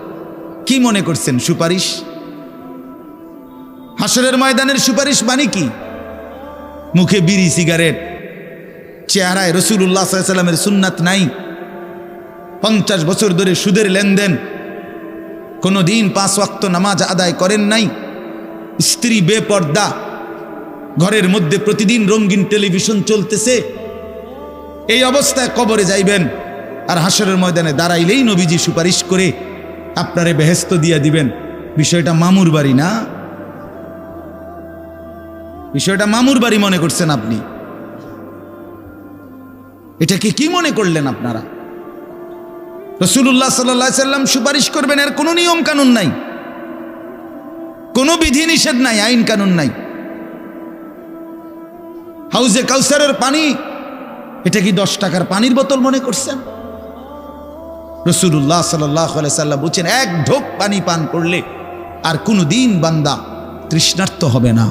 কি মনে করছেন? সুপারিশ? হাসরের ময়দানের সুপারিশ মানে কি? মুখে বিড়ি, সিগারেট, চেহারায় রাসূলুল্লাহ সাল্লাল্লাহু আলাইহি ওয়াসাল্লামের সুন্নাত নাই, 50 বছর ধরে সুদের লেনদেন, কোনোদিন 5 ওয়াক্ত নামাজ আদায় করেন নাই, স্ত্রী বেপর্দা, ঘরের মধ্যে প্রতিদিন রঙিন টেলিভিশন চলতেছে, এই অবস্থায় কবরে যাইবেন, আর হাসরের ময়দানে দাঁড়াইলেই নবীজি সুপারিশ করে আপনারে বেহেশত দিয়া দিবেন। বিষয়টা মামুর বাড়ি না, বিষয়টা মামুর বাড়ি মনে করছেন আপনি। এটাকে কি মনে করলেন আপনারা? রাসূলুল্লাহ সাল্লাল্লাহু আলাইহি সাল্লাম সুপারিশ করবেন, এর কোনো নিয়ম কানুন নাই, কোনো বিধি নিষেধ নাই, আইন কানুন নাই। হাউজে কাউসারের পানি, এটা কি 10 টাকার পানির বোতল মনে করছেন? রাসূলুল্লাহ সাল্লাল্লাহু আলাইহি সাল্লাম বলছেন, এক ঢোক পানি পান করলে আর কোনো দিন বান্দা তৃষ্ণার্ত হবে না।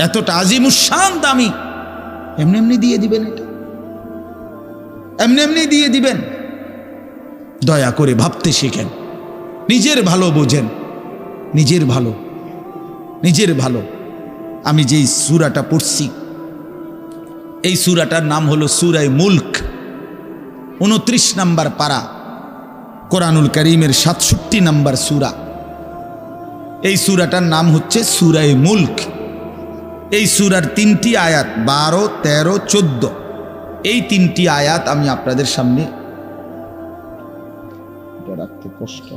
এতটা আজিমুশান দামি, এমনি এমনি দিয়ে দিবেন, এটা এমনি এমনি দিয়ে দিবেন? দয়া করে ভাবতে শিখেন, নিজের ভালো বোঝেন, নিজের ভালো, নিজের ভালো। আমি যেই সূরাটা পড়ছি, এই সূরাটার নাম হলো সূরা মুলক, 29 নম্বর পারা, কোরআনুল কারীমের 67 নম্বর সূরা। এই সূরাটার নাম হচ্ছে সূরা মুলক। এই সূরার 3টি আয়াত 12, 13, 14, এই 3টি আয়াত আমি আপনাদের সামনে রাখতে কষ্ট।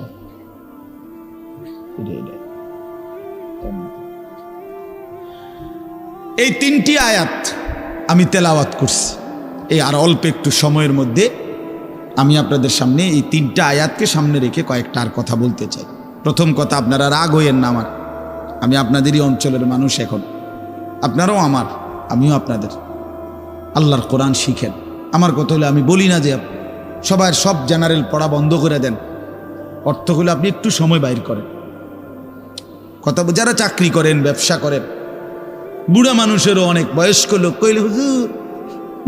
এই 3টি আয়াত আমি তেলাওয়াত করছি। এই আর অল্প একটু সময়ের মধ্যে আমি আপনাদের সামনে এই 3টা আয়াতকে সামনে রেখে কয়েকটা আর কথা বলতে চাই। প্রথম কথা, আপনারা রাগ হইয়েন না আমার, আমি আপনাদেরই অঞ্চলের মানুষ, এখন আপনারাও আমার, আমিও আপনাদের। আল্লাহর কোরআন শিখেন। আমার কথা হলে আমি বলি না যে সবার সব জেনারেল পড়া বন্ধ করে দেন, অর্থগুলো আপনি একটু সময় বাইর করেন। কথা, যারা চাকরি করেন, ব্যবসা করেন, বুড়া মানুষেরও অনেক বয়স্ক লোক কইলে, হুজুর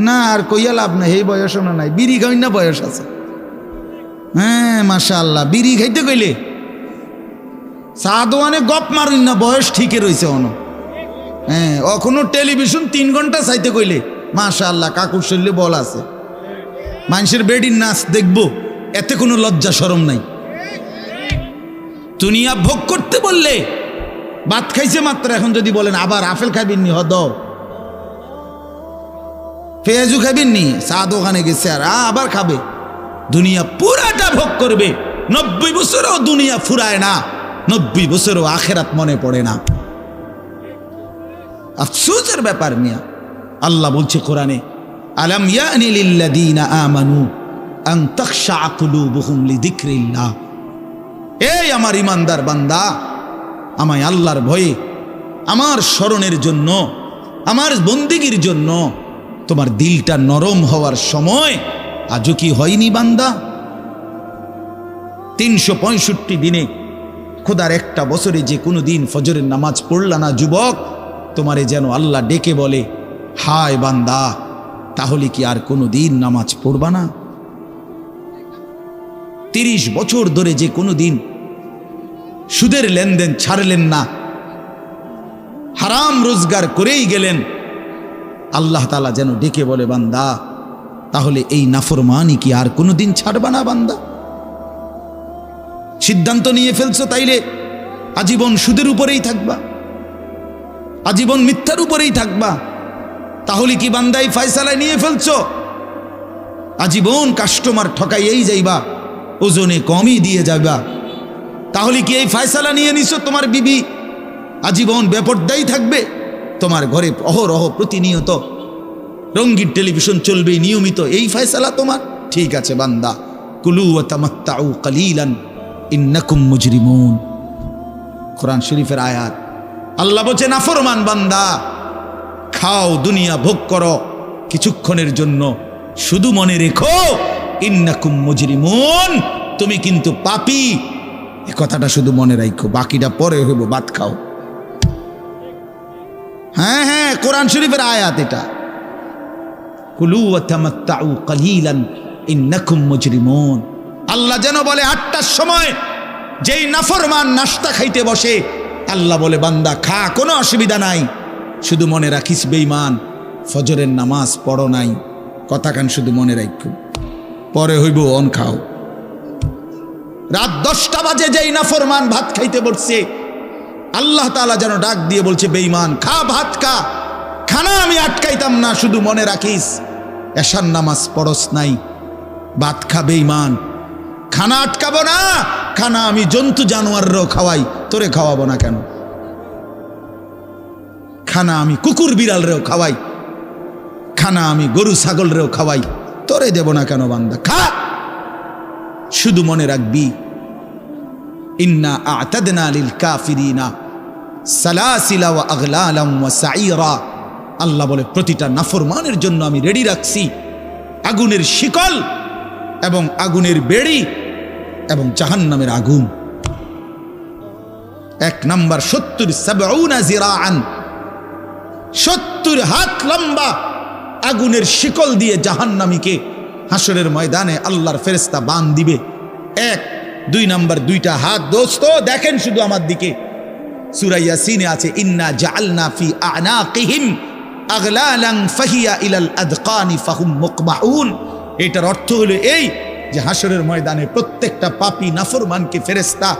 না আর কইয়া লাভ নাই, এই বয়স না নাই, বিড়ি খাই না বয়স আছে। হ্যাঁ মাশাআল্লাহ, বিড়ি খাইতে কইলে চা দোয়ানে গপ মারুন না, বয়স ঠিকই রয়েছে অন। হ্যাঁ, এখনো টেলিভিশন 3 ঘন্টা চাইতে কইলে মাশাআল্লাহ কাকুর শরীরে বল আছে। মানুষের বেডির নাচ দেখবো, এতে কোনো লজ্জা শরম নাই। দুনিয়া ভোগ করতে বললে, ভাত খাইছে মাত্র, এখন যদি বলেন আবার আপেল খাইবেন নি, হদ পেঁয়াজু খাইবেন নি, চা দোকানে গেছে আর আবার খাবে। দুনিয়া পুরাটা ভোগ করবে। 90 বছরও দুনিয়া ফুরায় না, 90 বছরও আখেরাত মনে পড়ে না। আফসোসের ব্যাপার মিয়া। আল্লাহ বলছে কোরআনে, আলাম ইয়ানি লিল্লাযীনা আমানু আন তাখশা কুলুবুহুম লিযিকরিল্লাহ। এই আমার ইমানদার বান্দা, আমায় আল্লাহর ভয়ে, আমার স্মরণের জন্য, আমার বন্দেগীর জন্য তোমার দিলটা নরম হওয়ার সময় আজও কি হয়নি বান্দা? 365 দিনে খোদার একটা বছরে যে কোনো দিন ফজরের নামাজ পড়লা না যুবক, তোমারে যেন আল্লাহ ডেকে বলে, হায় বান্দা, তাহলে কি আর কোনো দিন নামাজ পড়বা না? 30 বছর ধরে যে কোনো দিন সুদের লেনদেন ছাড়লেন না, হারাম রোজগার করেই গেলেন, আল্লাহ তাআলা যেন ডেকে বলে, বান্দা, তাহলে এই নাফরমানি কি আর কোনো দিন ছাড়বা না বান্দা? সিদ্ধান্ত নিয়ে ফেলছো তাইলে আজীবন সুদের উপরেই থাকবা, আজীবন মিথ্যার উপরেই থাকবা। তাহলে কি বান্দা এই ফয়সালা নিয়ে ফেলছো, আজীবন কাস্টমার ঠকাইয়েই যাইবা, ওজনে কমই দিয়ে যাবা? তাহলে কি এই ফয়সালা নিয়ে নিছো তোমার বিবি আজীবন বেপরদাই থাকবে? তোমার ঘরে অহরহ প্রতিনিয়ত রঙিন টেলিভিশন চলবে নিয়মিত, এই ফয়সালা তোমার? ঠিক আছে বান্দা, কুলু ওয়া তামাত্তাউ কালিলান ইন্নাকুম মুজরিমুন। কোরআন শরীফের আয়াত। আল্লাহ বলছে, নাফরমান বান্দা, খাও, দুনিয়া ভোগ করো কিছুক্ষণের জন্য, শুধু মনে রেখো ইন্নাকুম মুজরিমুন, তুমি কিন্তু পাপী। এই কথাটা শুধু মনে রাখো, বাকিটা পরে হইব, ভাত খাও। হ্যাঁ হ্যাঁ, কোরআন শরীফের আয়াত এটা। কুলু ওয়া তামাত্তাউ কালিলান ইন্নাকুম মুজরিমুন। আল্লাহ যেন বলে 8টার সময় যেই নাফরমান নাস্তা খাইতে বসে, আল্লাহ বলে, বান্দা খা, কোনো অসুবিধা নাই, শুধু মনে রাখিস বেঈমান, ফজরের নামাজ পড়ো নাই। কথা কান শুধু মনে রাখো, পরে হইব অন খাও। রাত 10টা বাজে যেই নাফরমান ভাত খাইতে বসছে, আল্লাহ তাআলা যেন ডাক দিয়ে বলছে, বেঈমান খা, ভাত খা, খানা আমি আটকাইতাম না, শুধু মনে রাখিস এশার নামাজ পড়স নাই, ভাত খাবে ইমান, খানা আটকাবো না, খানা আমি জন্তু জানোয়াররাও খাওয়াই, তোরে খাওয়াবো না কেন? খানা আমি কুকুর বিড়ালরেও খাওয়াই, খানা আমি গরু ছাগলরেও খাওয়াই, তোরে দেব না কেন বান্দা? খা। শুধু মনে রাখবি, ইন্না আ'তাদনা লিল কাফিরিনা সালাসিলা ওয়া আগলালাম ওয়া সাইরা। আল্লাহ বলে প্রতিটা নাফরমানের জন্য আমি রেডি রাখছি আগুনের শিকল এবং আগুনের বেড়ি এবং জাহান্নামের আগুন। 1 নাম্বার 70 জিরাআন, 70 হাত লম্বা আগুনের শিকল দিয়ে জাহান্নামীকে হাসরের ময়দানে আল্লাহর ফেরেশতা বাঁধ দিবে। 1 2 নাম্বার 2টা হাত। দোস্ত দেখেন শুধু আমার দিকে, সূরা ইয়াসিনে আছে ইন্না জাআলনা ফি আ'নাকিহিম আগলালান ফাহিয়া ইলাল আদকানি ফাহুম মুকমাউন। এটার অর্থ হলো এই যে হাসরের ময়দানে প্রত্যেকটা পাপী নাফরমানকে ফেরেশতা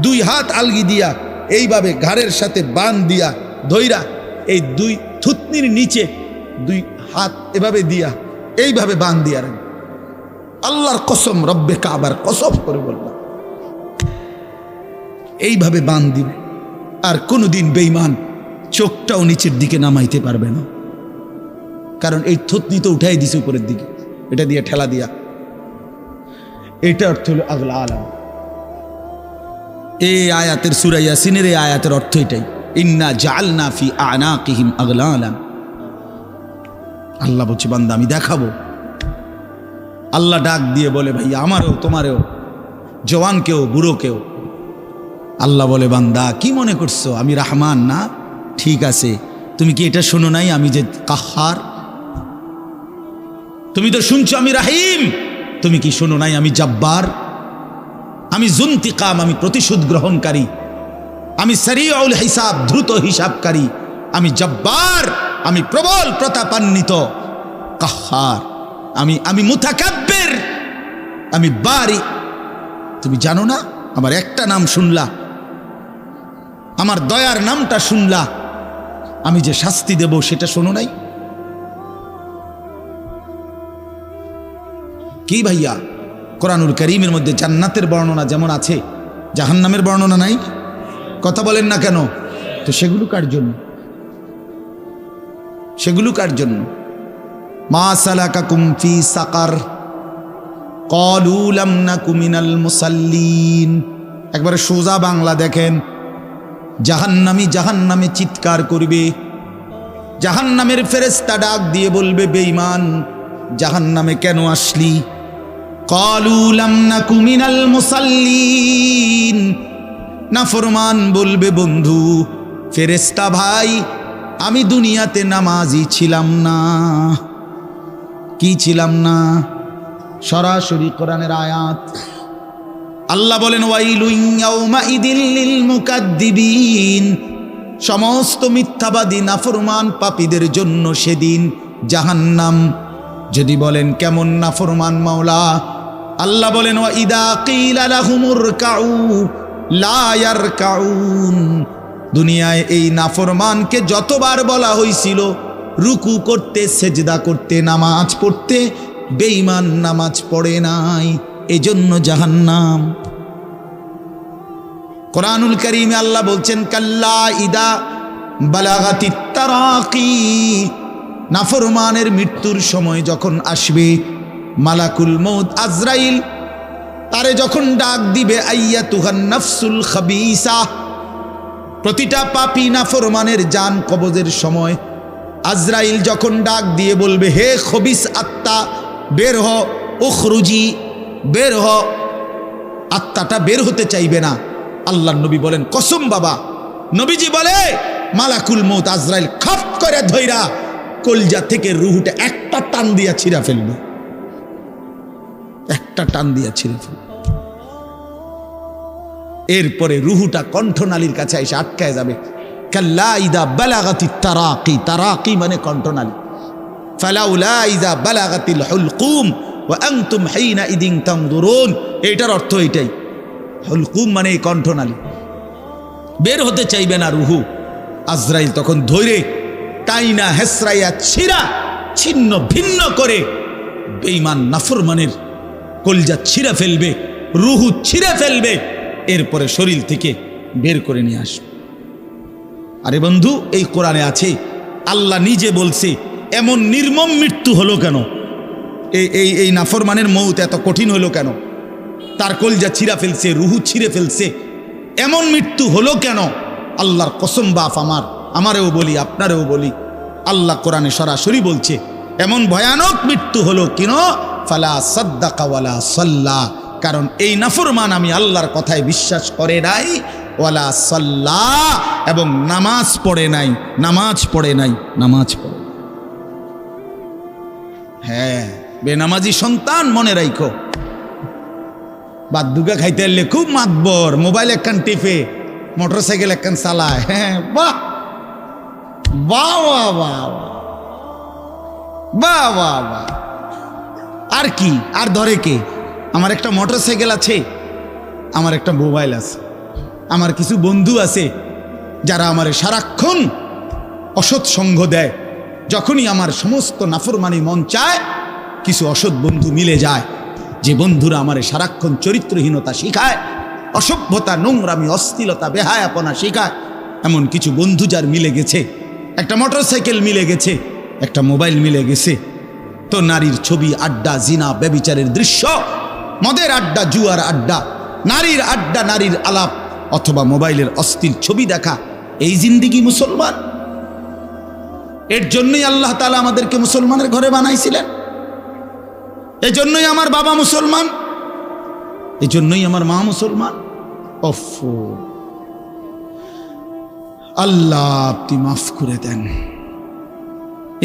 2 হাত আলগি দিয়া এইভাবে ঘাড়ের সাথে বাঁধ দিয়া ধইরা এই 2 থুতনির নিচে 2 হাত এভাবে দিয়া এইভাবে বাঁধ দিয়া রাখবে। আল্লাহর কসম, রব্বে কাবার কসম করে বললাম, এইভাবে বাঁধ দিবে। আর কোনোদিন বেঈমান চোখটাও নিচের দিকে নামাইতে পারবে না, কারণ এই থুতনি তো উঠাই দিছে উপরের দিকে, এটা দিয়ে ঠেলা দিয়া। এটা অর্থ হলো আগলা আলাম। এই আয়াতের সূরা ইয়াসিনের এই আয়াতের অর্থ এটাই, ইন্না জাআলনা ফি আ'নাকিহিম আগলালান। আল্লাহ বলছে বান্দা আমি দেখাবো। আল্লাহ ডাক দিয়ে বলে ভাই আমারও তোমারও, জওয়ানকেও বুড়োকেও। আল্লাহ বলে বান্দা কি মনে করছো আমি রহমান না? ঠিক আছে, তুমি কি এটা শোনো নাই আমি যে কাহ্হার? তুমি তো শুনছো আমি রাহিম, তুমি কি শোনো নাই আমি জব্বার? আমি যুনতিকাম, আমি প্রতিশোধ গ্রহণকারী, আমি সারিউল হিসাব, দ্রুত হিসাবকারী, আমি জব্বার, আমি প্রবল প্রতাপান্বিত, কাহ্হার, আমি মুতাকাব্বির, আমি বারি। তুমি জানো না? আমার একটা নাম শুনলা, আমার দয়ার নামটা শুনলা, আমি যে শাস্তি দেব সেটা শোনো নাই? কি ভাইয়া, কোরআনুল কারীমের মধ্যে জান্নাতের বর্ণনা যেমন আছে, জাহান্নামের বর্ণনা নাই? কথা বলেন না কেন? তো সেগুলো কার জন্য? সেগুলো কার জন্য? মা সালাকাকুম ফি সাকার ক্বালু লাম নাকু মিনাল মুসাল্লিন। একবারে সোজা বাংলা দেখেন, জাহান্নামী জাহান্নামে চিৎকার করবে, জাহান্নামের ফেরেশতা ডাক দিয়ে বলবে বেঈমান জাহান্নামে কেন আসলি? ক্বালু লাম নাকু মিনাল মুসাল্লিন। নাফরমান বলবে বন্ধু ফেরেশতা ভাই আমি দুনিয়াতে নামাজি ছিলাম না। কি ছিলাম না? সরাসরি কোরআনের আয়াত। আল্লাহ বলেন ওয়াইলুন ইয়াউমাইদিল লিল মুকাদ্দিবিন। সমস্ত মিথ্যাবাদী নাফরমান পাপীদের জন্য সেদিন জাহান্নাম। যদি বলেন কেমন নাফরমান মাওলা? আল্লাহ বলেন ওয়া ইদা কিলা লাহুমুর কাউ লা ইয়ারকাউন। দুনিয়ায় এই নাফরমানকে যতবার বলা হয়েছিল রুকু করতে, সেজদা করতে, নামাজ পড়তে, বেঈমান নামাজ পড়ে নাই, এজন্য জাহান্নাম। কোরআনুল কারীমে আল্লাহ বলছেন কাল্লা ইদা বালাগাতিত তারাকি। নাফরমানের মৃত্যুর সময় যখন আসবে, মালাকুল মউত আজরাইল তারে যখন ডাক দিবে আইয়াতুহান নাফসুল খাবিসা। প্রতিটা পাপী নাফরমানের জান কবজের সময় আজরাইল যখন ডাক দিয়ে বলবে হে খবিস আত্মা বের হ, উখরুজি, বের হ। আত্মাটা বের হতে চাইবে না। আল্লাহর নবী বলেন কসম বাবা, নবীজি বলে মালাকুল মউত আজরাইল খপ করে ধইরা কলজা থেকে রুহটা একটা টান দিয়া ছিঁড়া ফেলবে, একটা টান দিয়া ছিঁড়ে ফেলবে। এরপরে রুহুটা কণ্ঠনালীর কাছে এসে আটকায় যাবে। কাল্লা ইদা বালাগাতিত তারাকি। তারাকি মানে কণ্ঠনালী। ফালাউলা ইদা বালাগাতিল হুলকুম ওয়া আনতুম হিনা ইদিন তানজুরুন। এটার অর্থ এটাই। হুলকুম মানে এই কণ্ঠনালী, বের হতে চাইবে না রুহু। আজরাইল তখন ধৈরে টাইনা হেসরাইয়া ছিঁড়া ছিন্ন ভিন্ন করে বেঈমান নাফরমানের কলজা ছিঁড়ে ফেলবে, রুহু ছিঁড়ে ফেলবে, এরপরে শরীর থেকে বের করে নিয়ে আসবে। আরে বন্ধু, এই কোরআনে আছে, আল্লাহ নিজে বলছে এমন নির্মম মৃত্যু হলো কেন? এই নাফরমানের মৌত এত কঠিন হলো কেন? তার কলজা ছিঁড়া ফেলছে, রুহু ছিঁড়ে ফেলছে, এমন মৃত্যু হলো কেন? আল্লাহর কসম বাপ আমারেও বলি, আপনারেও বলি, আল্লাহ কোরআনে সরাসরি বলছে এমন ভয়ানক মৃত্যু হলো কেন? ফালা সাদ্দাকা ওয়ালা সাল্লা, কারণ এই নাফরমান আমি আল্লাহর কথায় বিশ্বাস করে নাই, ওয়ালা সাল্লা, এবং নামাজ পড়ে নাই, নামাজ পড়ে নাই, নামাজ পড়ে। হ্যাঁ, বেনামাজি সন্তান মনে রাখো, বাদ দুগা খাইতে এলে খুব মাতবর, মোবাইল একখান টিপে, মোটরসাইকেল একখান চালায়। হ্যাঁ, বাহ বাহ বাহ বাহ বাহ বাহ বাহ। আর কি, আর ধরে কে? আমার একটা মোটরসাইকেল আছে, আমার একটা মোবাইল আছে, আমার কিছু বন্ধু আছে যারা আমার সারাক্ষণ অসৎ সঙ্গ দেয়। যখনই আমার সমস্ত নাফরমানি মন চায়, কিছু অসৎ বন্ধু মিলে যায়, যে বন্ধুরা আমার সারাক্ষণ চরিত্রহীনতা শিখায়, অসভ্যতা, নোংরামি, অশ্লীলতা, বেহায়াপনা শিখায়। এমন কিছু বন্ধু যার মিলে গেছে, একটা মোটরসাইকেল মিলে গেছে, একটা মোবাইল মিলে গেছে, তো নারীর ছবি, আড্ডা, জিনা, ব্যভিচারের দৃশ্য, মদের আড্ডা, জুয়ার আড্ডা, নারীর আড্ডা, নারীর আলাপ, অথবা মোবাইলের অস্থির ছবি দেখা, এই জিন্দিগি মুসলমান? এর জন্যই আল্লাহ তাআলা আমাদেরকে মুসলমানের ঘরে বানাইছিলেন। এজন্যই আমার বাবা মুসলমান, এজন্যই আমার মা মুসলমান। ওফো, আল্লাহ আপনি মাফ করে দেন।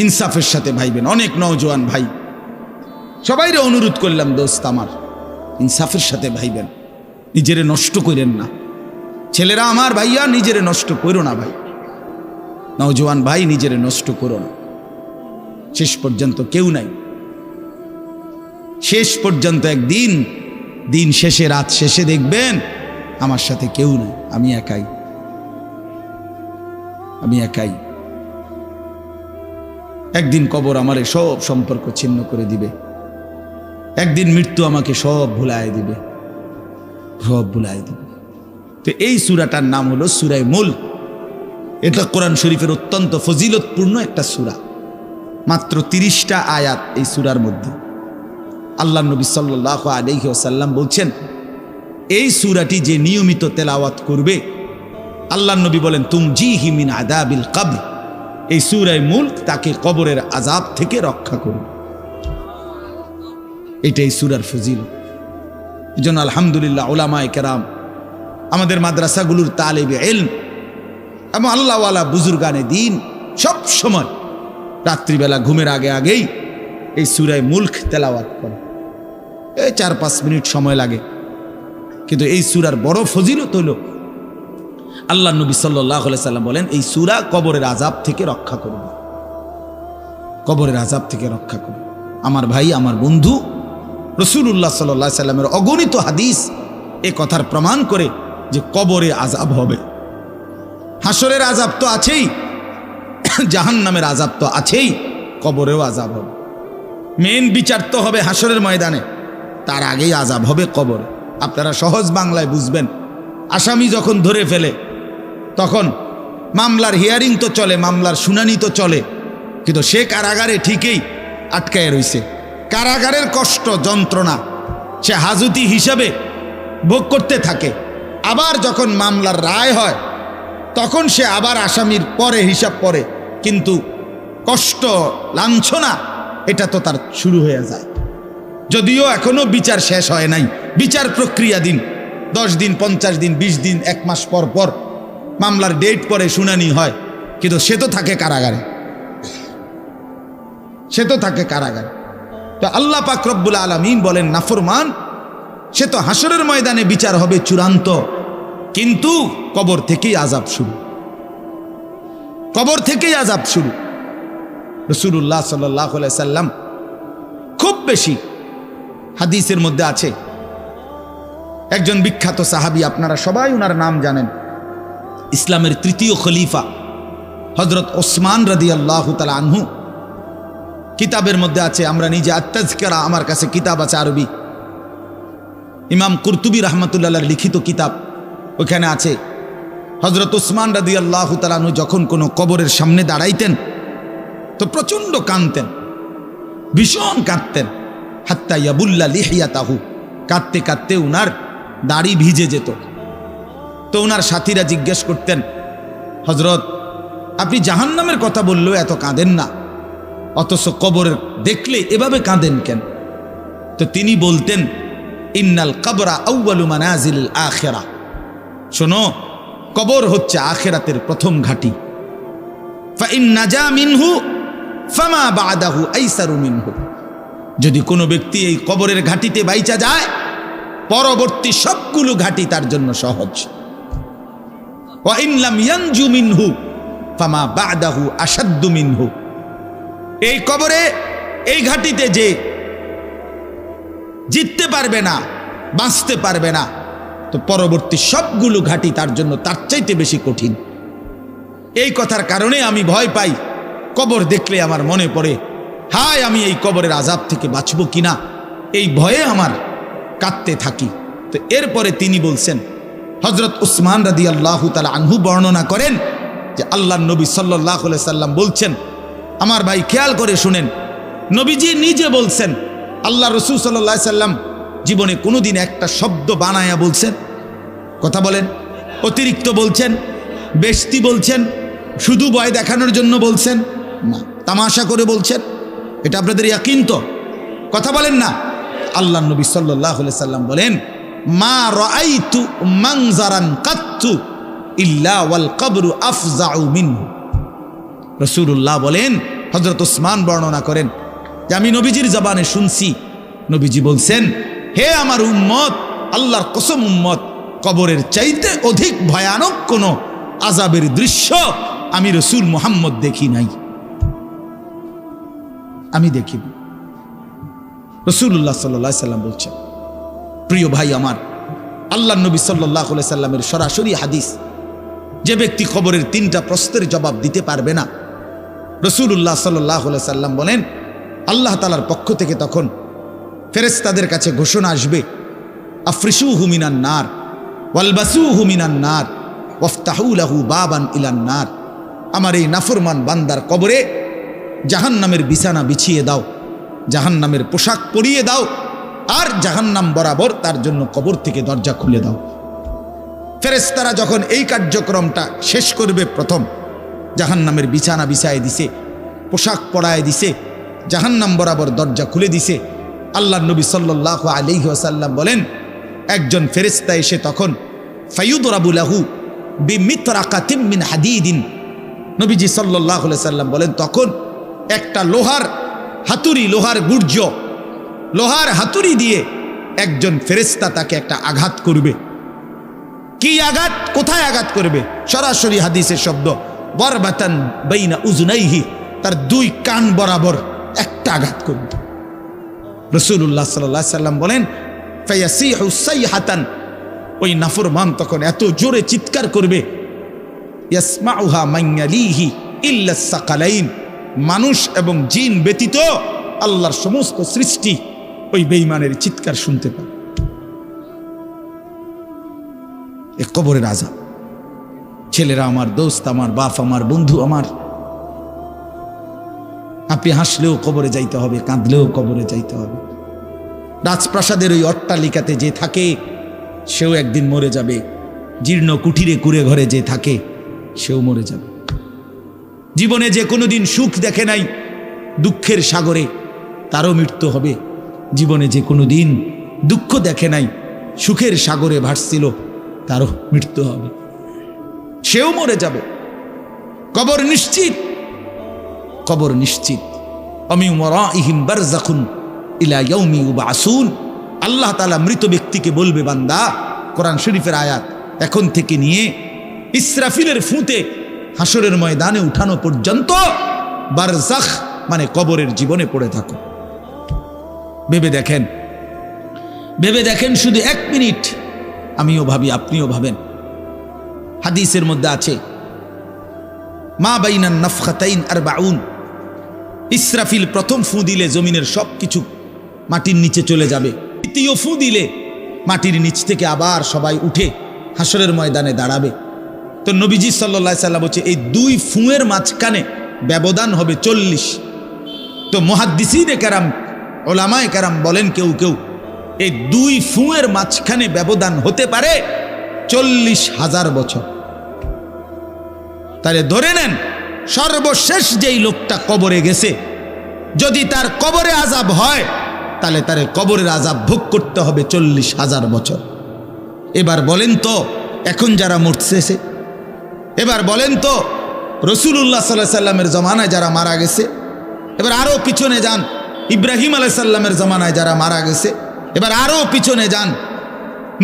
ইনসাফের সাথে ভাইবেন। অনেক নওজোয়ান ভাই, সবাইরে অনুরোধ করলাম, দোস্ত আমার, ইনসাফের সাথে ভাইবেন, নিজেরে নষ্ট করেন না। ছেলেরা আমার, ভাইয়া, নিজেরে নষ্ট করো না ভাই, নওজোয়ান ভাই, নিজেরে নষ্ট করো না। শেষ পর্যন্ত কেউ নাই, শেষ পর্যন্ত একদিন, দিন শেষে, রাত শেষে দেখবেন আমার সাথে কেউ নাই, আমি একাই, আমি একাই। একদিন কবর আমারে সব সম্পর্ক ছিন্ন করে দিবে, একদিন মৃত্যু আমাকে সব ভুলায় দিবে, সব ভুলায় দিবে। তো এই সূরাটার নাম হলো সূরা মুলক। এটা কোরআন শরীফের অত্যন্ত ফজিলতপূর্ণ একটা সূরা, মাত্র 30টা আয়াত এই সূরার মধ্যে। আল্লাহ নবী সাল্লাল্লাহু আলাইহি ওয়াসাল্লাম বলছেন, এই সূরাটি যে নিয়মিত তেলাওয়াত করবে, আল্লাহ নবী বলেন, তুমজিহি মিন আযাবিল কবর, এই সূরা মুলক তাকে কবরের আযাব থেকে রক্ষা করবে। এটাই সূরার ফজিলত। এজন্য আলহামদুলিল্লাহ, উলামায়ে কেরাম, আমাদের মাদ্রাসাগুলোর তালিবে ইলম এবং আল্লাহওয়ালা বুজুর্গানে দ্বীন সব সময় রাত্রিবেলা ঘুমের আগেই এই সূরা মুলক তেলাওয়াত করে। এই 4-5 মিনিট সময় লাগে, কিন্তু এই সূরার বড় ফজিলত হলো, আল্লাহ নবী সাল্লাল্লাহু আলাইহি সাল্লাম বলেন, এই সূরা কবরের আযাব থেকে রক্ষা করবে, কবরের আযাব থেকে রক্ষা করবে। আমার ভাই, আমার বন্ধু, রাসূলুল্লাহ সাল্লাল্লাহু আলাইহি সাল্লামের অগণিত হাদিস এ কথার প্রমাণ করে যে কবরে আযাব হবে। হাসরের আযাব তো আছেই, জাহান্নামের আযাব তো আছেই, কবরেও আযাব হবে। মেন বিচার তো হবে হাসরের ময়দানে, তার আগেই আযাব হবে কবরে। আপনারা সহজ বাংলায় বুঝবেন, আসামি যখন ধরে ফেলে, তখন মামলার হিয়ারিং তো চলে, মামলার শুনানি তো চলে, কিন্তু সে কারাগারে ঠিকই আটকায় রইছে। কারাগারের কষ্ট, যন্ত্রণা সে হাজতি হিসাবে ভোগ করতে থাকে। আবার যখন মামলার রায় হয়, তখন সে আবার আসামির পরে হিসাব পড়ে, কিন্তু কষ্ট, লাঞ্ছনা এটা তো তার শুরু হয়ে যায়। যদিও এখনো বিচার শেষ হয় নাই, বিচার প্রক্রিয়াধীন, 10 দিন, 50 দিন, 20 দিন, 1 মাস পর পর মামলার ডেট পরে শুনানি হয়, কিন্তু সে তো থাকে কারাগারে, সে তো থাকে কারাগারে। তো আল্লাহ পাক রব্বুল আলামিন বলেন, নাফরমান সে তো হাসরের ময়দানে বিচার হবে চূড়ান্ত, কিন্তু কবর থেকেই আযাব শুরু, কবর থেকেই আযাব শুরু। রাসূলুল্লাহ সাল্লাল্লাহু আলাইহি সাল্লাম খুব বেশি হাদিসের মধ্যে আছে, একজন বিখ্যাত সাহাবী, আপনারা সবাই ওনার নাম জানেন, ইসলামের 3য় খলিফা হযরত ওসমান রাদিয়াল্লাহু তাআলা আনহু, কিতাবের মধ্যে আছে, আমরা নিজে আত-তাযকিরা, আমার কাছে কিতাব আছে আরবি, ইমাম কুরতুবী রাহমাতুল্লাহ লিখিত কিতাব, ওখানে আছে হযরত উসমান রাদিয়াল্লাহু তাআলা আনহু যখন কোনো কবরের সামনে দাঁড়াইতেন তো প্রচণ্ড কাঁদতেন, ভীষণ কাঁদতেন। হাত্তা ইয়াবুল্লা লিহিয়াতাহু, কাঁদতে কাঁদতে উনার দাড়ি ভিজে যেত। তো উনার সাথীরা জিজ্ঞেস করতেন, হযরত আপনি জাহান্নামের কথা বললেও এত কাঁদেন না, অথচ কবরের দেখলে এভাবে কাঁদেন কেন? তো তিনি বলতেন, ইন্নাল কবরা আউয়ালু মানাজিলিল আখিরা, শোনো, কবর হচ্ছে আখিরাতের প্রথম ঘাঁটি। ফাইন নাজা মিনহু ফামা বাদাহু আইসারু মিনহু, যদি কোনো ব্যক্তি এই কবরের ঘাঁটিতে বাইচা যায়, পরবর্তী সবগুলো ঘাঁটি তার জন্য সহজ। ওয়া ইন লাম ইয়ানজু মিনহু ফামা বাদাহু আশাদ্দু মিনহু, এই কবরে এই ঘাঁটিতে যে জিততে পারবে না, বাঁচতে পারবে না, তো পরবর্তী সবগুলো ঘাঁটি তার জন্য তার চাইতে বেশি কঠিন। এই কথার কারণে আমি ভয় পাই, কবর দেখলে আমার মনে পড়ে, হায় আমি এই কবরের আযাব থেকে বাঁচবো কিনা, এই ভয়ে আমার কাঁদতে থাকি। তো এরপরে তিনি বলছেন, হযরত উসমান রাদিয়াল্লাহু তাআলা আনহু বর্ণনা করেন যে আল্লাহর নবী সাল্লাল্লাহু আলাইহি সাল্লাম বলছেন, আমার ভাই খেয়াল করে শুনেন, নবীজি নিজে বলছেন, আল্লাহ রাসূল সাল্লাল্লাহু আলাইহি সাল্লাম জীবনে কোনোদিন একটা শব্দ বানায়া বলছেন? কথা বলেন। অতিরিক্ত বলছেন, বেশতি বলছেন, শুধু ভয় দেখানোর জন্য বলছেন না, তামাশা করে বলছেন? এটা আপনাদের ইয়াকিন তো? কথা বলেন না। আল্লাহ নবী সাল্লাল্লাহু আলাইহি সাল্লাম বলেন, মা রাআইতু মানজারান কাত্তু ইল্লা ওয়াল কবরু আফজাউ মিনহু। রাসূলুল্লাহ বলেন, হযরত ওসমান বর্ণনা করেন যে আমি নবীজির জবানে শুনছি, নবীজি বলছেন, হে আমার উম্মত, আল্লাহর কসম উম্মত, কবরের চাইতে অধিক ভয়ানক কোন আযাবের দৃশ্য আমি রাসূল মুহাম্মদ দেখি নাই, আমি দেখিনি। রাসূলুল্লাহ সাল্লাল্লাহু আলাইহি সাল্লাম বলছেন। প্রিয় ভাই আমার, আল্লাহর নবী সাল্লাল্লাহু আলাইহি সাল্লামের সরাসরি হাদিস, যে ব্যক্তি কবরের 3টা প্রশ্নের জবাব দিতে পারবে না, রাসূলুল্লাহ সাল্লাল্লাহু আলাইহি সাল্লাম বলেন, আল্লাহ তাআলার পক্ষ থেকে তখন ফেরেশতাদের কাছে ঘোষণা আসবে, আফরিশুহু মিনান নার ওয়ালবাসুহু মিনান নার ওয়াফতাহু লাহু বাবান ইলান নার। আমার এই নাফরমান বান্দার কবরে জাহান্নামের বিছানা বিছিয়ে দাও, জাহান্নামের পোশাক পরিয়ে দাও, আর জাহান্নাম বরাবর তার জন্য কবর থেকে দরজা খুলে দাও। ফেরেশতারা যখন এই কার্যক্রমটা শেষ করবে, প্রথম জাহান্নামের বিছানা বিছায় দিছে, পোশাক পরায় দিছে, জাহান্নাম বরাবর দরজা খুলে দিছে, আল্লাহর নবী সাল্লাল্লাহু আলাইহি ওয়াসাল্লাম বলেন, একজন ফেরেশতা এসে তখন ফায়ুদরাবু লাহু বিমিতরাকাতিন মিন হাদিদিন, নবীজি সাল্লাল্লাহু আলাইহি সাল্লাম বলেন, তখন একটা লোহার হাতুড়ি, লোহার গুর্জ, লোহার হাতুড়ি দিয়ে একজন ফেরেশতা তাকে একটা আঘাত করবে। কি আঘাত? কোথায় আঘাত করবে? সরাসরি হাদিসের শব্দ, বরবাতান বাইনা উযুনাইহি, তার 2 কান বরাবর একটা আঘাত করবে। রাসূলুল্লাহ সাল্লাল্লাহু আলাইহি সাল্লাম বলেন, ফায়াসিহু সাইহাতান, ওই নাফরমান তখন এত জোরে চিৎকার করবে, ইয়াসমাউহা মান ইয়ালিহি ইল্লা সাকালাইন, মানুষ এবং জিন ব্যতীত আল্লাহর সমস্ত সৃষ্টি ওই বেঈমানের চিৎকার শুনতে পায়। এ কবরের আযাব। ছেলেরা আমার, দোস্ত আমার, বাপ আমার, বন্ধু আমার, আপনি হাসলেও কবরে যাইতে হবে, কাঁদলেও কবরে যাইতে হবে। রাজপ্রাসাদের ওই অট্টালিকাতে যে থাকে সেও একদিন মরে যাবে, জীর্ণ কুঠিরে কুড়ে ঘরে যে থাকে সেও মরে যাবে। জীবনে যে কোনোদিন সুখ দেখে নাই, দুঃখের সাগরে, তারও মৃত্যু হবে। জীবনে যে কোনোদিন দুঃখ দেখে নাই, সুখের সাগরে ভাসছিল, তারও মৃত্যু হবে, সেও মরে যাবে। কবর নিশ্চিত, কবর নিশ্চিত। অমিন ওয়ারাইহিম বারযাখুন ইলা ইয়াউমি ইউবআসুন। আল্লাহ তাআলা মৃত ব্যক্তিকে বলবে, বান্দা, কোরআন শরীফের আয়াত, এখন থেকে নিয়ে ইসরাফিলের ফুঁতে হাসরের ময়দানে উঠানো পর্যন্ত বারজাখ মানে কবরের জীবনে পড়ে থাকো। ভেবে দেখেন, ভেবে দেখেন, শুধু 1 মিনিট আমিও ভাবি, আপনিও ভাবেন। হাদিসের মধ্যে আছে, মা বাইনান নাফখাতাইন 40, ইসরাফিল প্রথম ফু দিলে জমিনের সব কিছু মাটির নিচে চলে যাবে। দ্বিতীয় ফু দিলে মাটির নিচ থেকে আবার সবাই উঠে হাসরের ময়দানে দাঁড়াবে। তো নবীজি সাল্লাল্লাহু আলাইহি সাল্লাম বলছে এই দুই ফুঁয়ের মাঝখানে ব্যবধান হবে 40। তো মুহাদ্দিসিনে কেরাম, ওলামায়ে কেরাম বলেন কেউ কেউ এই দুই ফুঁয়ের মাঝখানে ব্যবধান হতে পারে 40,000 বছর। তাহলে ধরে নেন সর্বশেষ যেই লোকটা কবরে গেছে, যদি তার কবরে আযাব হয় তাহলে তার কবরের আযাব ভোগ করতে হবে 40,000 বছর। এবার বলেন তো এখন যারা মরতেছে, এবার বলেন তো রাসূলুল্লাহ সাল্লাল্লাহু আলাইহি সাল্লামের জমানায় যারা মারা গেছে, এবার আরো পিছনে যান ইব্রাহিম আলাইহিস সালামের জমানায় যারা মারা গেছে, এবার আরো পিছনে যান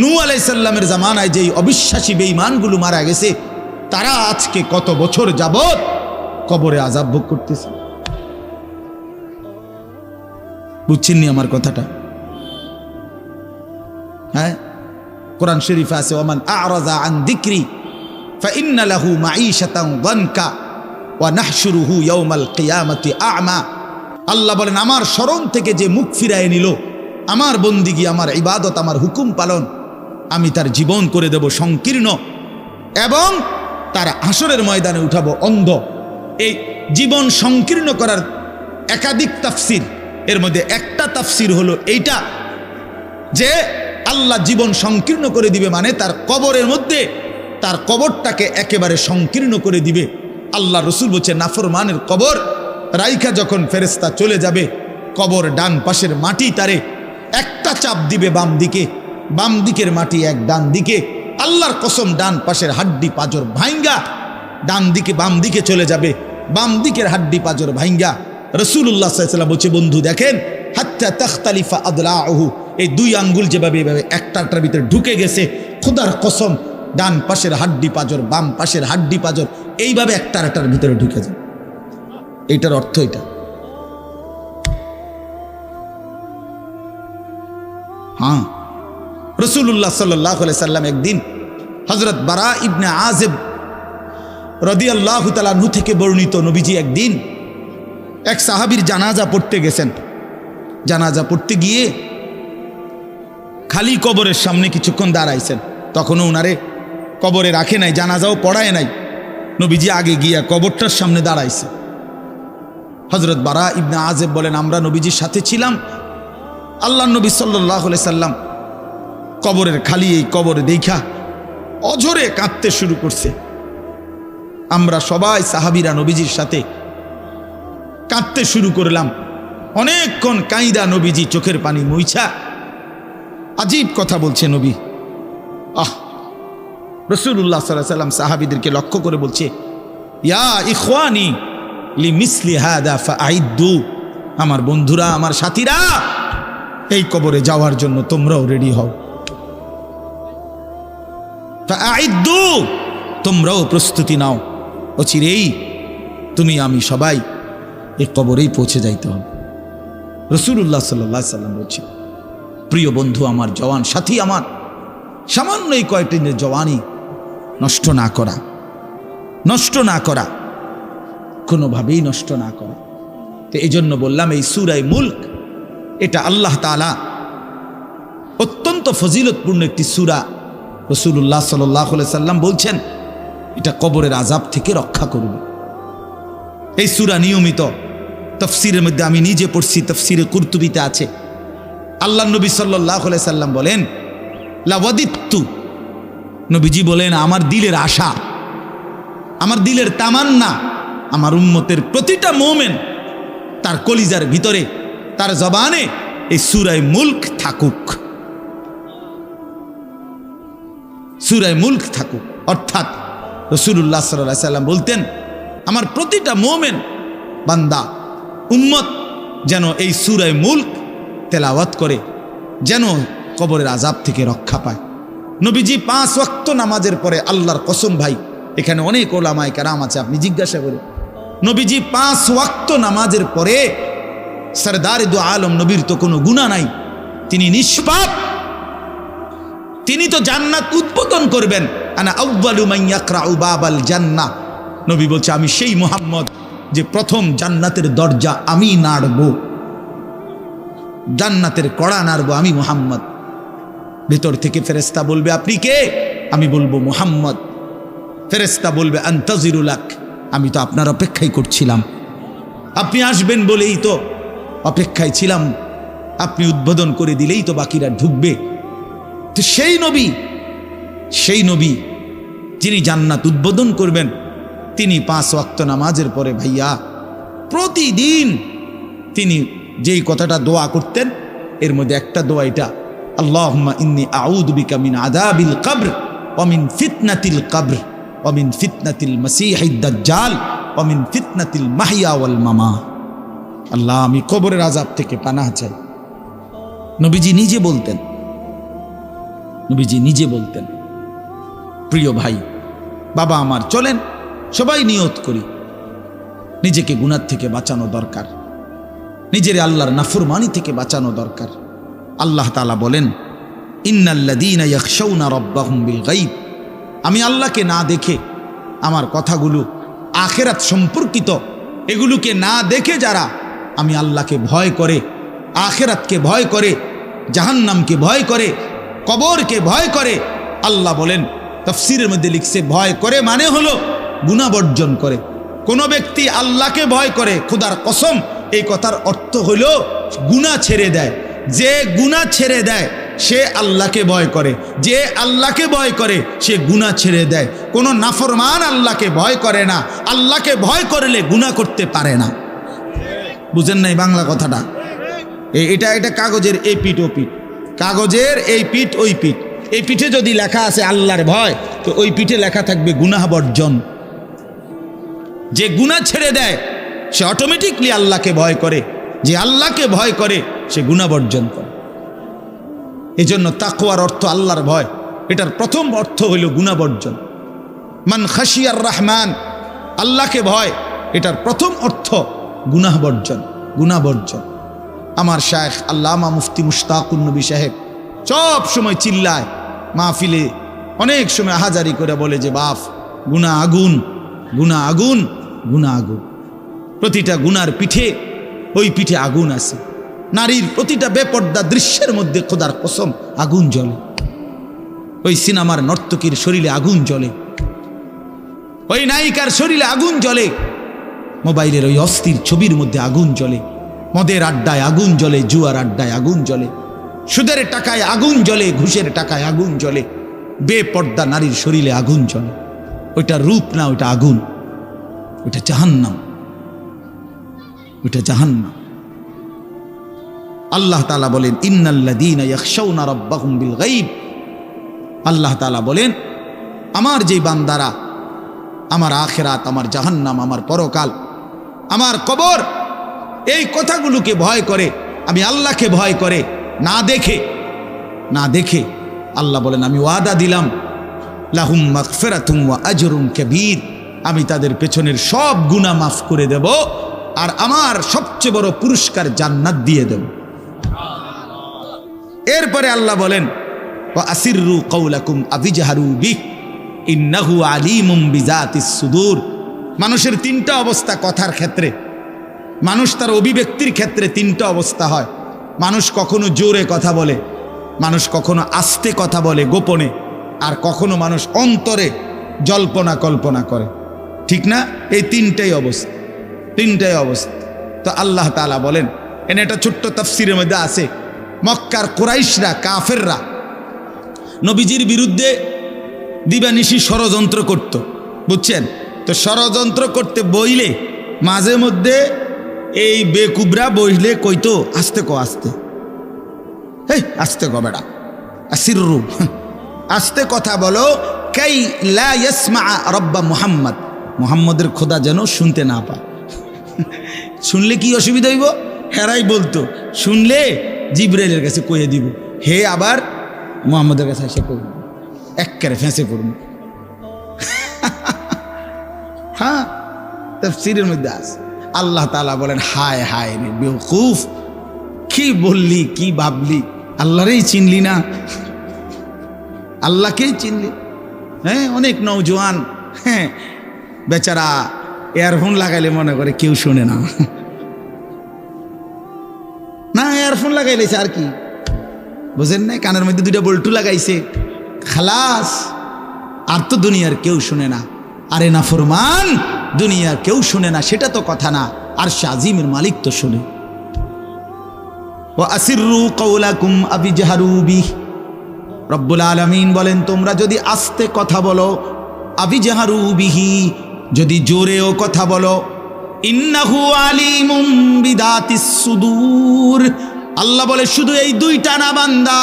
নূহ আলাইহিস সালামের জমানায় যেই অবিশ্বাসী বেঈমানগুলো মারা গেছে, তারা আজকে কত বছর যাবত কবরে আযাব ভোগ করতেছে। বুঝছেননি আমার কথাটা? হ্যাঁ, কোরআন শরীফে আছে ওমান আ'রাযা আন যিকরি ফাইন্না লাহু মাঈশাতান যানকা ওয়া নাহশুরুহু ইয়াওমাল কিয়ামাতি আ'মা। আল্লাহ বলেন আমার স্মরণ থেকে যে মুখ ফিরায় নিল, আমার বন্দিগি, আমার ইবাদত, আমার হুকুম পালন, আমি তার জীবন করে দেব সংকীর্ণ এবং তার হাসরের ময়দানে উঠাবো অন্ধ। এই জীবন সংকীর্ণ করার একাধিক তাফসির, এর মধ্যে একটা তাফসির হলো এইটা যে আল্লাহ জীবন সংকীর্ণ করে দিবে, মানে তার কবরের মধ্যে তার কবরটাকে একেবারে সংকীর্ণ করে দিবে। আল্লাহ রসুল বলছে নাফরমানের কবর রাইখা যখন ফেরেশতা চলে যাবে, কবর ডান পাশের মাটি তারে একটা চাপ দিবে বাম দিকে, বাম দিকের মাটি এক ডান দিকে। আল্লাহর কসম ডান পাশের হাড্ডি পাঁজর ভাঙ্গা ডান দিকে বাম দিকে চলে যাবে, বাম দিকের হাড্ডি পাঁজর ভাঙ্গা। রাসূলুল্লাহ সাল্লাল্লাহু আলাইহি ওয়াসাল্লাম বলছে বন্ধু দেখেন হাত্তা তাখতালিফা আদলাউহু, এই দুই আঙ্গুল যেভাবে এভাবে একটার ভিতরে ঢুকে গেছে, খোদার কসম ডান পাশের হাড্ডি পাঁজর বাম পাশের হাড্ডি পাঁজর এইভাবে একটার ভিতরে ঢুকে যায়। এইটার অর্থ এটা। হ্যাঁ, রাসূলুল্লাহ সাল্লাল্লাহু আলাইহি সাল্লাম একদিন হযরত বারা ইবনে আযিব রাদিয়াল্লাহু তাআলা আনহু থেকে বর্ণিত, নবীজি একদিন এক সাহাবীর জানাজা পড়তে গেছেন। জানাজা পড়তে গিয়ে খালি কবরের সামনে কিছুক্ষণ দাঁড়াইছেন, তখনও উনারে কবরে রাখে নাই, জানাজাও পড়ায় নাই। নবীজি আগে গিয়া কবরটার সামনে দাঁড়াইছে। হযরত বারা ইবনে আযিব বলেন আমরা নবীজির সাথে ছিলাম। আল্লাহ নবী সাল্লাল্লাহু আলাইহি সাল্লাম কবরের খালি এই কবরে দেখা অঝরে কাঁদতে শুরু করছে। আমরা সবাই সাহাবীরা নবীজির সাথে কাঁদতে শুরু করলাম। অনেকক্ষণ কাঁইদা নবীজি চোখের পানি মুইছা আজীব কথা বলছে নবী। রাসূলুল্লাহ সাল্লাল্লাহু আলাইহি সাল্লাম সাহাবীদেরকে লক্ষ্য করে বলছে ইয়া ইখওয়ানি লিমিসলি হাদা ফাআইদ্দু, আমার বন্ধুরা, আমার সাথীরা, এই কবরে যাওয়ার জন্য তোমরাও রেডি হও। ফাআইদ্দু, তোমরাও প্রস্তুতি নাও, অচিরেই তুমি আমি সবাই এই কবরেই পৌঁছে যাইতে হবে। রাসূলুল্লাহ সাল্লাল্লাহু আলাইহি সাল্লাম বলছে প্রিয় বন্ধু আমার, জওয়ান সাথী আমার, সামান্য এই কয়েকটি দিনের জওয়ানি নষ্ট না করা, নষ্ট না করা, কোনোভাবেই নষ্ট না করা। তো এই জন্য বললাম এই সূরা মুলক এটা আল্লাহ তাআলা অত্যন্ত ফজিলতপূর্ণ একটি সূরা। রাসূলুল্লাহ সাল্লাল্লাহু আলাইহি সাল্লাম বলছেন এটা কবরের আযাব থেকে রক্ষা করবে। এই সূরা নিয়মিত তাফসীরের মধ্যে আমি নিজে পড়ছি, তাফসীরে কুরতুবিতে আছে। আল্লাহ নবী সাল্লাল্লাহু আলাইহি সাল্লাম বলেন লাওয়াদিত্তু, নবীজি বলেন আমার দিলের আশা, আমার দিলের তামান্না, আমার উম্মতের প্রতিটা মুমিন তার কলিজার ভিতরে, তার জবানে এই সূরা মুলক থাকুক, সূরা মুলক থাকুক। অর্থাৎ রাসূলুল্লাহ সাল্লাল্লাহু আলাইহি সাল্লাম বলতেন আমার প্রতিটা মুমিন বান্দা উম্মত যেন এই সূরা মুলক তেলাওয়াত করে, যেন কবরের আযাব থেকে রক্ষা পায়। নবীজি 5 ওয়াক্ত নামাজের পরে, আল্লাহর কসম ভাই এখানে অনেক ওলামায়ে কেরাম আছে, আপনি জিজ্ঞাসা করেন, নবীজি 5 ওয়াক্ত নামাজের পরে, সরদার দু আলম নবীর তো কোনো গুনাহ নাই, তিনি নিষ্পাপ, তিনি তো জান্নাত উদ্বোধন করবেন। আনা আউয়ালু মান ইয়াকরাউ বাবাল জান্নাহ, নবী বলছে আমি সেই মুহাম্মদ যে প্রথম জান্নাতের দরজা আমি নাড়ব, জান্নাতের কড়া নাড়ব আমি মুহাম্মদ। ভেতর থেকে ফেরেশতা বলবে আপনি কে? আমি বলবো মুহাম্মদ। ফেরেশতা বলবে আনতাজিরুলাক, আমি তো আপনার অপেক্ষাই করছিলাম, আপনি আসবেন বলেই তো অপেক্ষায় ছিলাম, আপনি উদ্বোধন করে দিলেই তো বাকিরা ঢুকবে। তো সেই নবী যিনি জান্নাত উদ্বোধন করবেন, তিনি 5 ওয়াক্ত নামাজের পরে ভাইয়া প্রতিদিন তিনি যেই কথাটা দোয়া করতেন, এর মধ্যে একটা দোয়া এটা, আল্লাহুম্মা ইন্নী আউযু বিকা মিন আযাবিল কবর ওয়া মিন ফিতনাতিল কবর ওয়া মিন ফিতনাতিল মাসীহিদ দাজ্জাল ওয়া মিন ফিতনাতিল মাহইয়া ওয়াল মামাত। আল্লাহ, আমি কবরের আযাব থেকে পানাহ চাই। নবীজি নিজে বলতেন। প্রিয় ভাই, বাবা আমার, চলেন সবাই নিয়ত করি, নিজেকে গুনাহ থেকে বাঁচানো দরকার, নিজের আল্লাহর নাফরমানি থেকে বাঁচানো দরকার। আল্লাহ তাআলা বলেন, ইন্নাল্লাযীনা ইয়াখশাউনা রাব্বাহুম বিল গায়ব, আমি আল্লাহকে না দেখে, আমার কথাগুলো আখিরাত সম্পর্কিত, এগুলোকে না দেখে যারা আমি আল্লাহকে ভয় করে, আখিরাতকে ভয় করে, জাহান্নামকে ভয় করে, কবরকে ভয় করে, আল্লাহ বলেন, তাফসীরের মধ্যে লিখছে ভয় করে মানে হলো গুনাহ বর্জন করে। কোন ব্যক্তি আল্লাহকে ভয় করে, খোদার কসম, এই কথার অর্থ হলো গুনাহ ছেড়ে দেয়। যে গুনাহ ছেড়ে দেয় সে আল্লাহকে ভয় করে, যে আল্লাহকে ভয় করে সে গুনাহ ছেড়ে দেয়। কোনো নাফরমান আল্লাহকে ভয় করে না, আল্লাহকে ভয় করলে গুনাহ করতে পারে না। বুঝেন নাই বাংলা কথাটা? এটা কাগজের এই পিঠ ও পিঠ, কাগজের এই পিঠ ওই পিঠ। এই পিঠে যদি লেখা আছে আল্লাহর ভয়, তো ওই পিঠে লেখা থাকবে গুনাহ বর্জন। যে গুনাহ ছেড়ে দেয় সে অটোমেটিকলি আল্লাহকে ভয় করে, যে আল্লাহকে ভয় করে সে গুনাহ বর্জন করে। এজন্য তাকওয়ার অর্থ আল্লাহর ভয়, এটার প্রথম অর্থ হইল গুনাহ বর্জন। মান খাশিয়ার রহমান, আল্লাহকে ভয়, এটার প্রথম অর্থ গুনাহ বর্জন, গুনাহ বর্জন। আমার শায়েখ আল্লামা মুফতি মুশতাকুন নবী সাহেব সব সময় চিল্লায় মাহফিলে, অনেক সময় হাজারি করে বলে যে বাপ, গুনাহ আগুন, গুনাহ আগুন, গুনাহ আগুন। প্রতিটা গুনার পিঠে ওই পিঠে আগুন আছে। নারীর প্রতিটা বেপর্দা দৃশ্যের মধ্যে খোদার কসম আগুন জ্বলে। ওই সিনেমার নর্তকীর শরীরে আগুন জ্বলে, ওই নায়িকার শরীরে আগুন জ্বলে, মোবাইলের ওই অস্থির ছবির মধ্যে আগুন জ্বলে, মদের আড্ডায় আগুন জ্বলে, জুয়ার আড্ডায় আগুন জ্বলে, সুদের টাকায় আগুন জ্বলে, ঘুষের টাকায় আগুন জ্বলে, বেপর্দা নারীর শরীরে আগুন জ্বলে। ওইটা রূপ না, ওইটা আগুন, ওইটা জাহান্নাম, ওইটা জাহান্নাম। আল্লাহ তাআলা বলেন, ইন্নাল্লাযীনা ইয়াখশাউনা রাব্বাহুম বিল গায়ব, আল্লাহ তাআলা বলেন, আমার যে বান্দারা আমার আখিরাত, আমার জাহান্নাম, আমার পরকাল, আমার কবর, এই কথাগুলোকে ভয় করে, আমি আল্লাহকে ভয় করে, না দেখে আল্লাহ বলেন, আমি ওয়াদা দিলাম, লাহুম মাগফিরাতুম ওয়া আজরুন কাবীর, আমি তাদের পেছনের সব গুনাহ মাফ করে দেব, আর আমার সবচেয়ে বড় পুরস্কার জান্নাত দিয়ে দেব। এরপরে আল্লাহ বলেন, ওয়া আসিররু কাওলাকুম আবিজহারু বিহি ইন্নাহু আলিমুম বিজাতিস সুদূর। মানুষের 3টা অবস্থা কথার ক্ষেত্রে, মানুষ তার অভিব্যক্তির ক্ষেত্রে 3টা অবস্থা হয়। মানুষ কখনো জোরে কথা বলে, মানুষ কখনো আস্তে কথা বলে গোপনে, আর কখনো মানুষ অন্তরে জল্পনা কল্পনা করে, ঠিক না? এই 3টাই অবস্থা, 3টাই অবস্থা। তো আল্লাহ তাআলা বলেন, এনে একটা ছোট্ট তাফসীরের মধ্যে আছে, মক্কার কুরাইশরা, কাফেররা নবীজির বিরুদ্ধে দিবানিশি ষড়যন্ত্র করত, বুঝছেন? তো ষড়যন্ত্র করতে বইলে মাঝে মধ্যে এই বেকুবরা বইলে কইতো, আস্তে কো, আস্তে, এই আস্তে কো বেটা, আসিররু, আস্তে কথা বলো, কাই লা ইয়াসমা রব্বা মুহাম্মদ, মুহাম্মদের খোদা যেন শুনতে না পায়। শুনলে কি অসুবিধা হইব? হেরাই বলতো, শুনলে জিবরাইলের কাছে কইয়ে দিব, হে আবার মুহাম্মদের কাছে এসে কইব, একবারে ফেঁসে পড়ব। হ্যাঁ, তাফসীরের মধ্যে আছে। আল্লাহ তাআলা বলেন, হায় হায় রে বেওকুফ, কি বললি, কি ভাবলি, আল্লাহরেই চিনলি না, আল্লাহকেই চিনলি। হ্যাঁ, অনেক নওজোয়ান, হ্যাঁ বেচারা ইয়ারফোন লাগাইলে মনে করে কেউ শোনে না, না ইয়ারফোন লাগাইলেছে আর কি, বুঝেন না? কানের মধ্যে দুইটা বল্টু লাগাইছে, খালাস, আর তো দুনিয়ার কেউ শুনে না। আরে না ফরমান, দুনিয়ার কেউ শুনে না সেটা তো কথা না, আর শাজিমের মালিক তো শুনে। ওয়া আসিররু কাওলাকুম আবিজহারু বিহি, রব্বুল আলামিন বলেন তোমরা যদি আস্তে কথা বলো, আবিজহারু বিহি, যদি জোরেও কথা বলো, ইন্নাহু আলিমুম বিদাতিস সুদূর, আল্লাহ বলে শুধু এই দুইটা না বান্দা,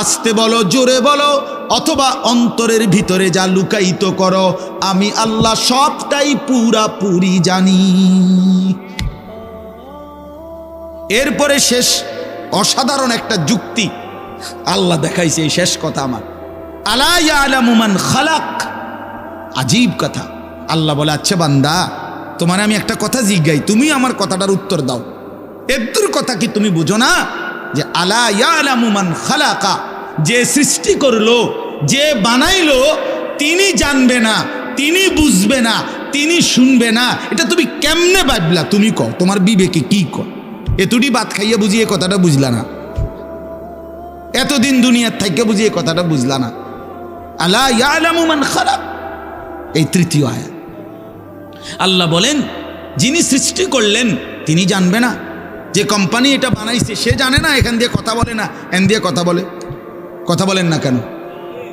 আস্তে বলো জোরে বলো অথবা অন্তরের ভিতরে যা লুকায়িত করো, আমি আল্লাহ সবটাই পুরাপুরি জানি। এরপরে শেষ অসাধারণ একটা যুক্তি আল্লাহ দেখাইছে, এই শেষ কথা আমার, আলা ইয়ালামু মান খালাক, আজীব কথা। আল্লাহ বলে আচ্ছা বান্দা, তোমার আমি একটা কথা জিজ্ঞাই, তুমি আমার কথাটার উত্তর দাও। এদ্দুর কথা কি তুমি বুঝো না যে আলা ইয়ালামু মান খালাকা, যে সৃষ্টি করলো, যে বানাইলো, তিনি জানবে না, তিনি বুঝবে না, তিনি শুনবে না, এটা তুমি কেমনে ভাবলা? তুমি কও, তোমার বিবেকে কি কও? এতটি ভাত খাইয়া বুঝিয়ে কথাটা বুঝলা না, এতদিন দুনিয়ার থাইকে বুঝিয়ে কথাটা বুঝলা না। আলা ইয়ালামু মান খালাক, এই তৃতীয় আয়াত। আল্লাহ বলেন যিনি সৃষ্টি করলেন তিনি জানবে না? যে কোম্পানি এটা বানাইছে সে জানে না এখান দিয়ে কথা বলে না, এন দিয়ে কথা বলে? কথা বলেন না কেন?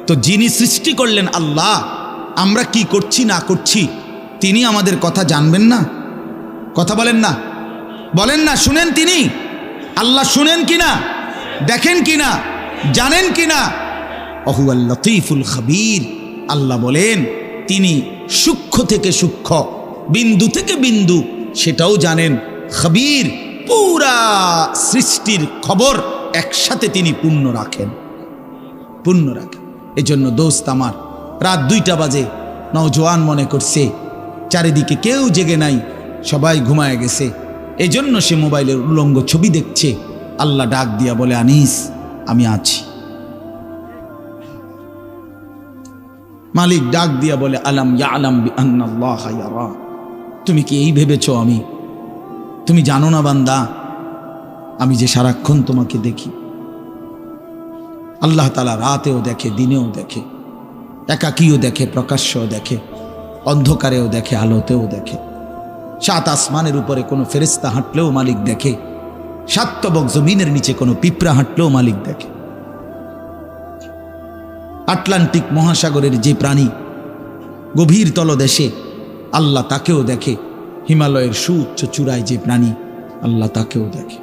তো যিনি সৃষ্টি করলেন আল্লাহ, আমরা কি করছি না করছি তিনি আমাদের কথা জানবেন না? কথা বলেন না, বলেন না, শুনেন তিনি? আল্লাহ শুনেন কিনা, দেখেন কিনা, জানেন কিনা? ওহুয়াল লতীফুল খবীর, আল্লাহ বলেন তিনি সূক্ষ্ম থেকে সূক্ষ্ম, বিন্দু থেকে বিন্দু সেটাও জানেন। খবীর, পুরা সৃষ্টির খবর একসাথে তিনি পূর্ণ রাখেন, পূর্ণ রাখেন। এই জন্য দোস্ত আমার, রাত 2টা বাজে, নওজোয়ান মনে করছে চারিদিকে কেউ জেগে নাই, সবাই ঘুমায় গেছে, এই জন্য সে মোবাইলের উলঙ্গ ছবি দেখছে। আল্লাহ ডাক দিয়া বলে আনিস আমি আছি। মালিক ডাক দিয়া বলে আলাম ইয়ালাম বিআন্নাল্লাহা ইয়ারা, তুমি কি এই ভেবেছ তুমি জানো না বান্দা আমি যে সারাক্ষণ তোমাকে দেখি? আল্লাহ তাআলা রাতেও দেখে, দিনেও দেখে, একাকীও দেখে, প্রকাশ্যও দেখে, অন্ধকারেও দেখে, আলোতেও দেখে। 7 আসমানের উপরে কোনো ফেরেশতা হাঁটলেও মালিক দেখে, 7 তবক জমিনের নিচে কোনো পিঁপড়া হাঁটলেও মালিক দেখে। আটলান্টিক মহাসাগরের যে প্রাণী গভীর তলদেশে, আল্লাহ তাকেও দেখে। হিমালয়ের সুউচ্চ চূড়ায় যে প্রাণী, আল্লাহ তাকেও দেখে,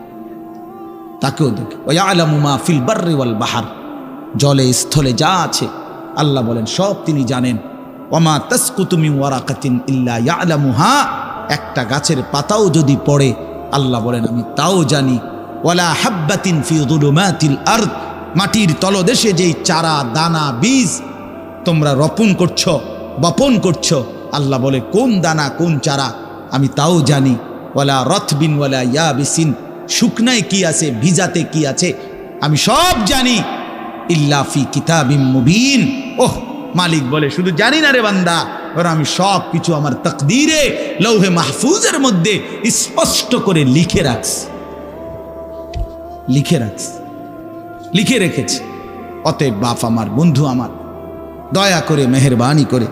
তাকেও দেখে। ওয়ায়ালামু মা ফিল বাররি ওয়াল বাহার, জলে স্থলে যা আছে আল্লাহ বলেন সব তিনি জানেন। ওয়ামা তাসকুতু মিন ওয়ারাকাতিন ইল্লা ইয়ালামুহা, একটা গাছের পাতাও যদি পড়ে আল্লাহ বলেন আমি তাও জানি। ওয়ালা হাব্বাতিন ফি যুলুমাতিল আরদ, মাটির তলদেশে যেই চারা দানা বীজ তোমরা রোপণ করছো, বপন করছো, আল্লাহ বলে কোন দানা কোন চারা আমি তাও জানি। ওয়ালা রতবিন ওয়ালা ইয়াবিসিন, শুকনায় কি আছে ভিজাতে কি আছে আমি সব জানি। ইল্লা ফি কিতাবিম মুবিন, ওহ মালিক বলে শুধু জানি না রে বান্দা, ওরা আমি সব কিছু আমার তাকদীরে লৌহে মাহফুজের মধ্যে স্পষ্ট করে লিখে রাখছি, লিখে রাখছি, লিখে রেখেছি। অতএব বাপ আমার, বন্ধু আমার, দয়া করে মেহেরবানি করে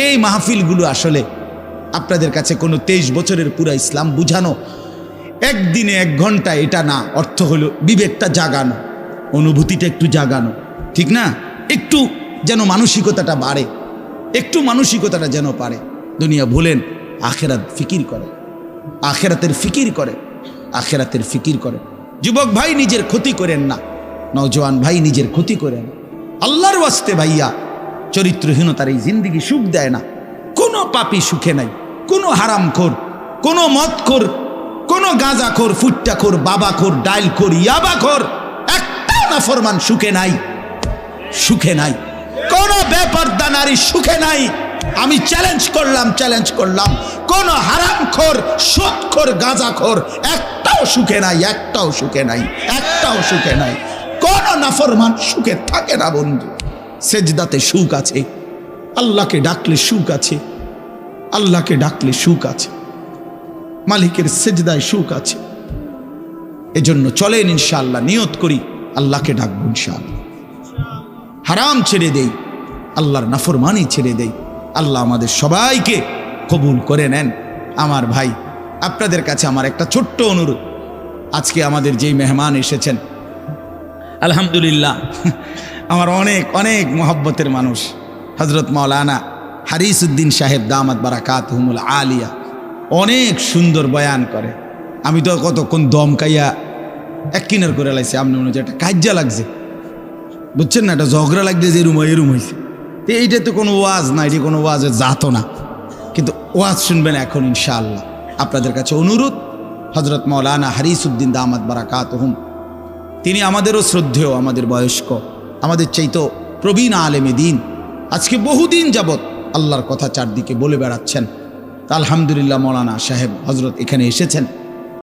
এই মাহফিলগুলো আসলে আপনাদের কাছে কোনো 23 বছরের পুরা ইসলাম বুঝানো, একদিনে 1 ঘন্টা এটা না, অর্থ হলো বিবেকটা জাগানো, অনুভূতিটা একটু জাগানো, ঠিক না? একটু যেন মানসিকতাটা বাড়ে, একটু মানসিকতাটা যেন পারে। দুনিয়া ভুলেন, আখেরাত ফিকির করে, আখেরাতের ফিকির করে, আখেরাতের ফিকির করে। যুবক ভাই নিজের ক্ষতি করেন না, নওজোয়ান ভাই নিজের ক্ষতি করেন। আল্লাহর ওয়াস্তে ভাইয়া, চরিত্রহীনতার এই জিন্দিগি সুখ দেয় না। কোনো পাপী সুখে নাই, কোনো হারামখোর, কোনো মদখোর, কোনো গাঁজাখোর, ফুট্টাখোর, বাবাখোর, ডাইলখোর, ইয়াবাখোর, একটা নাফরমান সুখে নাই, সুখে নাই। কোন বেপরদা নারী সুখে নাই। আমি চ্যালেঞ্জ করলাম, কোন হারামখোর, সুদখোর, গাঁজাখোর একটাও সুখে নাই, একটাও সুখে নাই, একটাও সুখে নাই। কোন নাফরমান সুখে থাকে না বন্ধু। সেজদাতে সুখ আছে, আল্লাহকে ডাকলে সুখ আছে, আল্লাহকে ডাকলে সুখ আছে, মালিকের সেজদায় সুখ আছে। এজন্য চলেন ইনশাআল্লাহ, নিয়ত করি আল্লাহকে ডাকবো ইনশাআল্লাহ। হারাম ছেড়ে দেই, আল্লাহর নাফরমানি ছেড়ে দেই। আল্লাহ আমাদের সবাইকে কবুল করে নেন। আমার ভাই, আপনাদের কাছে আমার একটা ছোট্ট অনুরোধ। আজকে আমাদের যেই মেহমান এসেছেন, আলহামদুলিল্লাহ আমার অনেক অনেক মহব্বতের মানুষ, হজরত মাওলানা হারিস উদ্দিন সাহেব দামাত বারাকাতুহুমুল আলিয়া, অনেক সুন্দর বয়ান করে। আমি তো কতক্ষণ দমকাইয়া এক কিনার করে লাইছি, আপনি মনে হচ্ছে একটা কাজ্জা লাগছে, বুঝছেন না, একটা ঝগড়া লাগছে যে এরুম হয়েছে। তো এইটা তো কোনো ওয়াজ না, এটি কোনো ওয়াজের জাতো না, কিন্তু ওয়াজ শুনবেন এখন ইনশাআল্লাহ। আপনাদের কাছে অনুরোধ, হজরত মাওলানা হারিস উদ্দিন দামাত বারাকাতুহুম, তিনি আমাদেরও শ্রদ্ধেয়, আমাদের বয়স্ক, আমাদের চাইতো প্রবীণ আলেমে দিন। আজকে বহুদিন যাবৎ আল্লাহর কথা চারদিকে বলে বেড়াচ্ছেন। তা আলহামদুলিল্লাহ মাওলানা সাহেব হজরত এখানে এসেছেন।